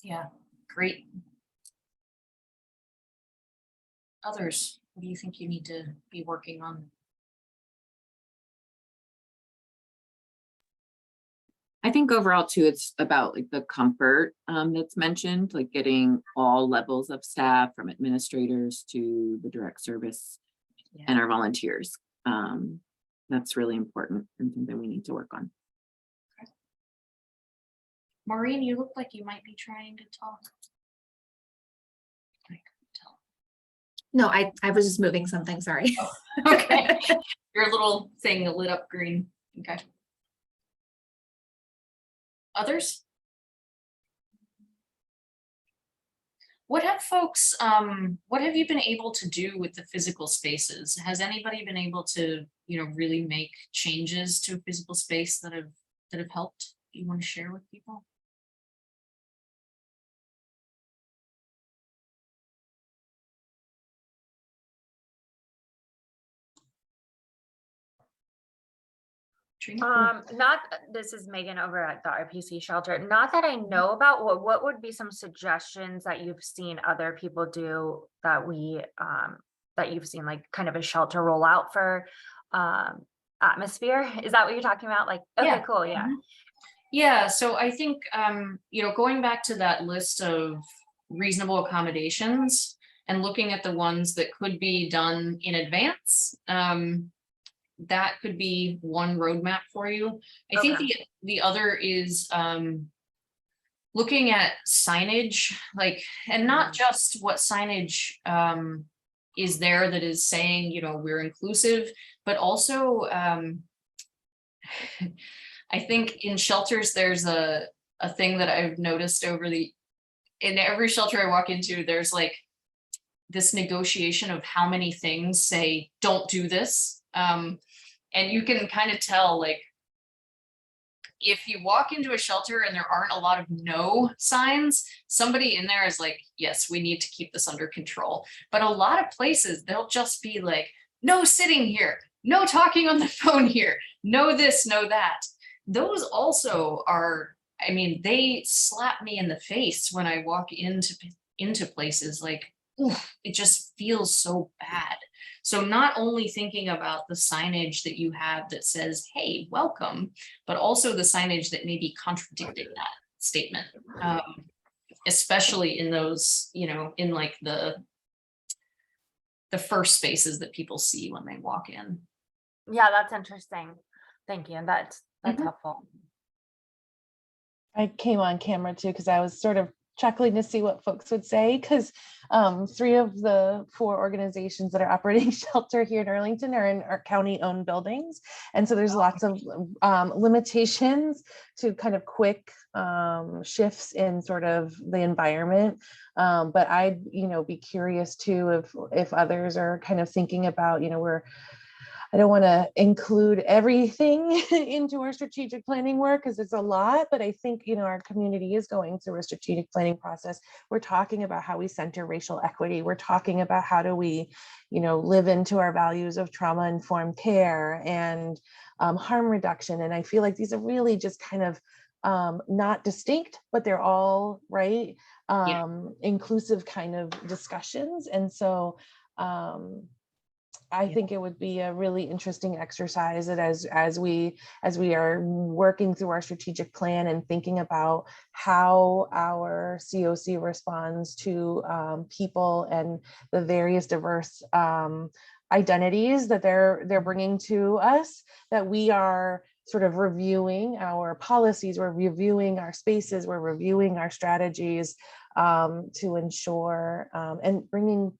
Yeah, great. Others, what do you think you need to be working on? I think overall too, it's about like the comfort that's mentioned, like getting all levels of staff from administrators to the direct service and our volunteers. That's really important and something we need to work on. Okay. Maureen, you look like you might be trying to talk. I couldn't tell. No, I was just moving something, sorry. Oh, okay, your little thing lit up green. Okay. Others? What have folks, what have you been able to do with the physical spaces? Has anybody been able to, really make changes to a physical space that have helped? You want to share with people? This is Megan over at the RPC shelter. Not that I know about. What would be some suggestions that you've seen other people do that that you've seen like kind of a shelter rollout for atmosphere? Is that what you're talking about? Like, okay, Yeah. cool. Yeah. Yeah, so I think, going back to that list of reasonable accommodations and looking at the ones that could be done in advance, that could be one roadmap for you. I think the other is looking at signage, like, and not just what signage is there that is saying, we're inclusive, but also I think in shelters, there's a thing that I've noticed in every shelter I walk into, there's like this negotiation of how many things say, don't do this. And you can kind of tell, like, if you walk into a shelter and there aren't a lot of no signs, somebody in there is like, yes, we need to keep this under control. But a lot of places, they'll just be like, no sitting here, no talking on the phone here, no this, no that. Those also are, they slap me in the face when I walk into places. Like, oof, it just feels so bad. So not only thinking about the signage that you have that says, hey, welcome, but also the signage that may be contradicting that statement. Especially in those, you know, in like the first spaces that people see when they walk in. Yeah, that's interesting. Thank you. That's helpful. I came on camera too because I was sort of chuckling to see what folks would say, because 3 of the 4 organizations that are operating shelter here in Arlington are in our county-owned buildings. And so there's lots of limitations to kind of quick shifts in sort of the environment. But I'd, be curious too if others are kind of thinking about, I don't want to include everything into our strategic planning work because it's a lot, but I think, our community is going through a strategic planning process. We're talking about how we center racial equity. We're talking about how do we, live into our values of trauma-informed care and harm reduction. And I feel like these are really just kind of not distinct, but they're all right, inclusive kind of discussions. And so, I think it would be a really interesting exercise that as we are working through our strategic plan and thinking about how our COC responds to people and the various diverse identities that they're bringing to us, that we are sort of reviewing our policies, we're reviewing our spaces, we're reviewing our strategies to ensure and bringing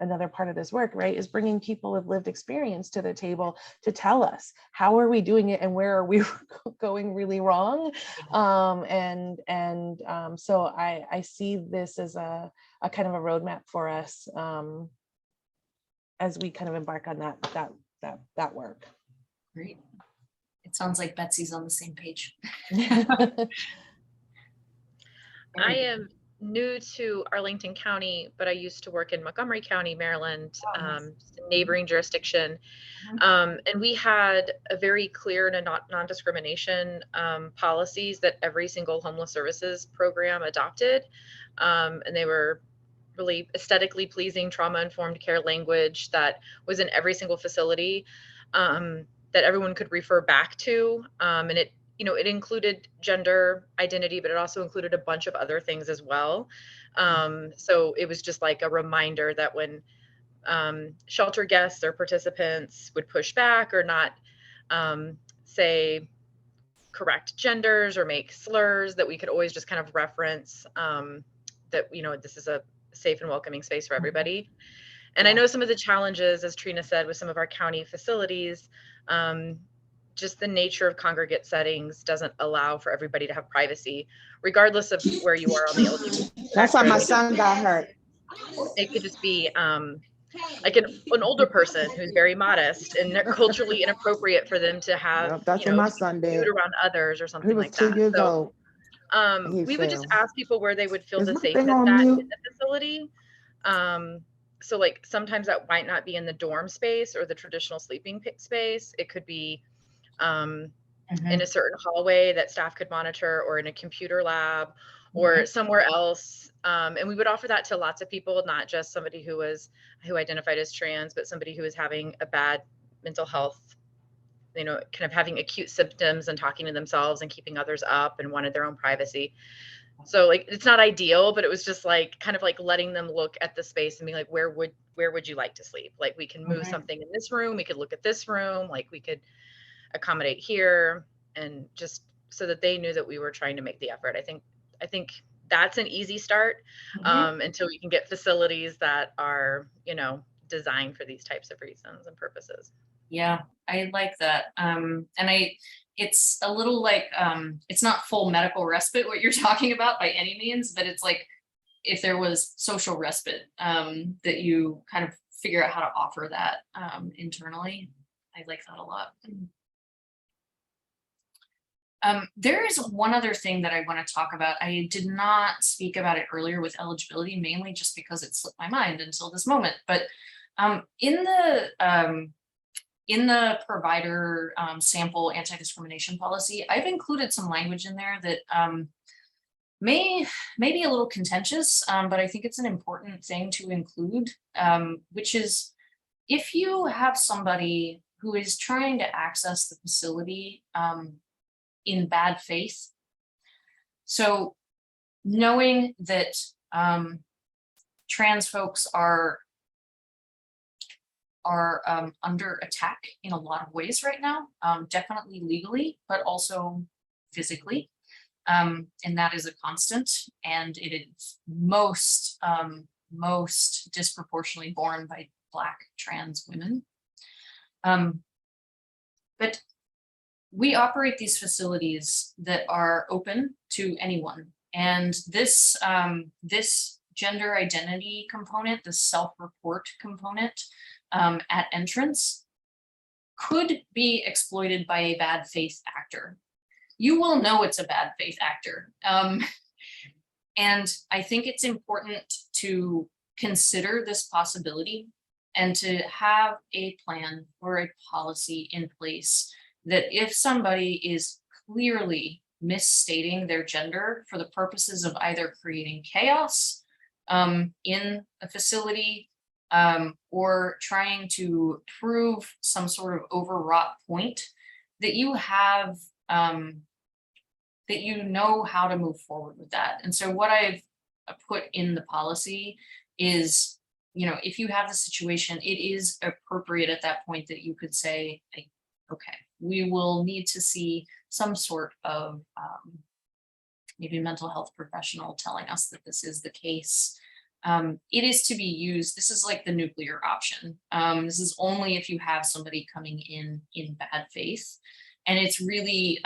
another part of this work, right, is bringing people with lived experience to the table to tell us how are we doing it and where are we going really wrong. So I see this as a kind of a roadmap for us as we kind of embark on that work. Great. It sounds like Betsy's on the same page. I am new to Arlington County, but I used to work in Montgomery County, Maryland, neighboring jurisdiction. And we had a very clear and non-discrimination policies that every single homeless services program adopted. And they were really aesthetically pleasing, trauma-informed care language that was in every single facility that everyone could refer back to. And it included gender identity, but it also included a bunch of other things as well. So it was just like a reminder that when shelter guests or participants would push back or not say correct genders or make slurs, that we could always just kind of reference that, this is a safe and welcoming space for everybody. And I know some of the challenges, as Trina said, with some of our county facilities, just the nature of congregate settings doesn't allow for everybody to have privacy, regardless of where you are on the LGBT. That's why my son got hurt. It could just be like an older person who's very modest and they're culturally inappropriate for them to have, That's what my son did. around others or something He was like 2 that. years So old. we would just ask people where they would feel Is the my safest thing on at in mute? the facility. So like sometimes that might not be in the dorm space or the traditional sleeping space. It could be in a certain hallway that staff could monitor, or in a computer lab, or somewhere else. And we would offer that to lots of people, not just somebody who identified as trans, but somebody who was having a bad mental health, kind of having acute symptoms and talking to themselves and keeping others up and wanted their own privacy. So like, it's not ideal, but it was just like, kind of like letting them look at the space and be like, where would you like to sleep? Like, we can move something in this room. We could look at this room. Like, we could accommodate here, and just so that they knew that we were trying to make the effort. I think that's an easy start until we can get facilities that are, designed for these types of reasons and purposes. Yeah, I like that. It's a little like, it's not full medical respite, what you're talking about by any means, but it's like, if there was social respite, that you kind of figure out how to offer that internally. I like that a lot. There is one other thing that I want to talk about. I did not speak about it earlier with eligibility, mainly just because it slipped my mind until this moment. But in the provider sample anti-discrimination policy, I've included some language in there that may be a little contentious, but I think it's an important thing to include, which is if you have somebody who is trying to access the facility in bad faith. So knowing that trans folks are under attack in a lot of ways right now, definitely legally, but also physically. And that is a constant, and it is most disproportionately borne by Black trans women. But we operate these facilities that are open to anyone. And this, this gender identity component, the self-report component at entrance could be exploited by a bad faith actor. You will know it's a bad faith actor. And I think it's important to consider this possibility and to have a plan or a policy in place that if somebody is clearly misstating their gender for the purposes of either creating chaos in a facility or trying to prove some sort of overwrought point, that you have, that you know how to move forward with that. And so what I've put in the policy is, you know, if you have the situation, it is appropriate at that point that you could say, like, okay, we will need to see some sort of maybe mental health professional telling us that this is the case. It is to be used. This is like the nuclear option. This is only if you have somebody coming in bad faith. And it's really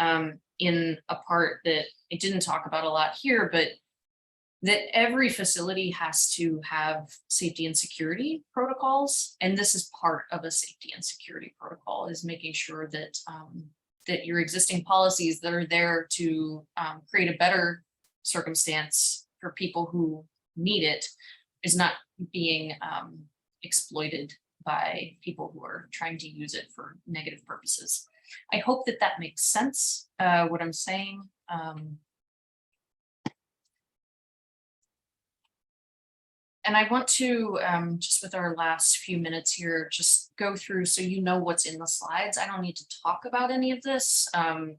in a part that I didn't talk about a lot here, but that every facility has to have safety and security protocols. And this is part of a safety and security protocol, is making sure that that your existing policies that are there to create a better circumstance for people who need it is not being exploited by people who are trying to use it for negative purposes. I hope that that makes sense, what I'm saying. And I want to, just with our last few minutes here, just go through so you know what's in the slides. I don't need to talk about any of this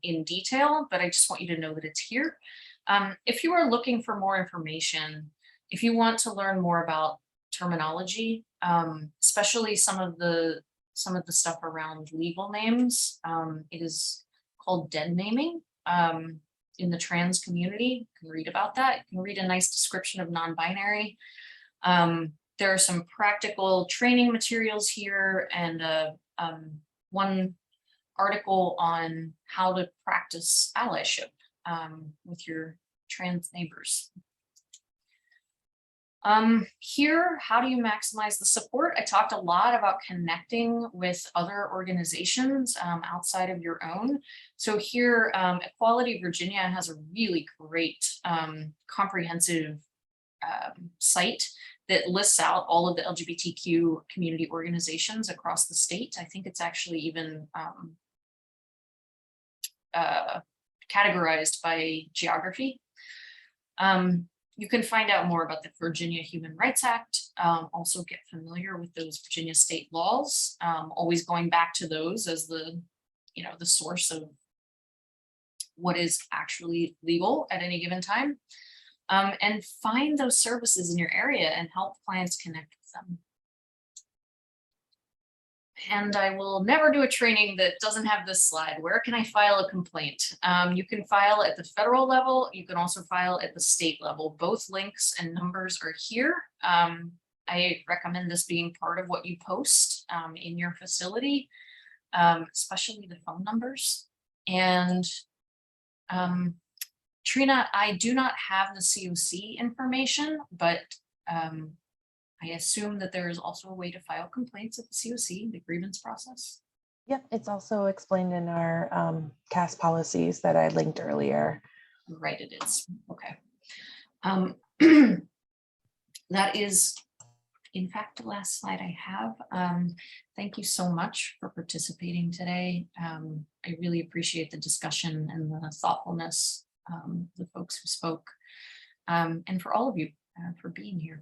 in detail, but I just want you to know that it's here. If you are looking for more information, if you want to learn more about terminology, especially some of the stuff around legal names, it is called dead naming in the trans community. You can read about that. You can read a nice description of non-binary. There are some practical training materials here and one article on how to practice allyship with your trans neighbors. Here, how do you maximize the support? I talked a lot about connecting with other organizations outside of your own. So here, Equality Virginia has a really great comprehensive site that lists out all of the LGBTQ community organizations across the state. I think it's actually even categorized by geography. You can find out more about the Virginia Human Rights Act, also get familiar with those Virginia state laws, always going back to those as the, you know, the source of what is actually legal at any given time. And find those services in your area and help clients connect with them. And I will never do a training that doesn't have this slide. Where can I file a complaint? You can file at the federal level. You can also file at the state level. Both links and numbers are here. I recommend this being part of what you post in your facility, especially the phone numbers. And Trina, I do not have the COC information, but I assume that there is also a way to file complaints at the COC, the grievance process. Yep, it's also explained in our CAS policies that I linked earlier. Right, it is. Okay. That is, in fact, the last slide I have. Thank you so much for participating today. I really appreciate the discussion and the thoughtfulness, the folks who spoke. and for all of you for being here.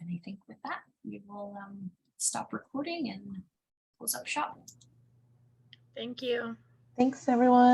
And I think with that, we will stop recording and close up shop. Thank you. Thanks, everyone.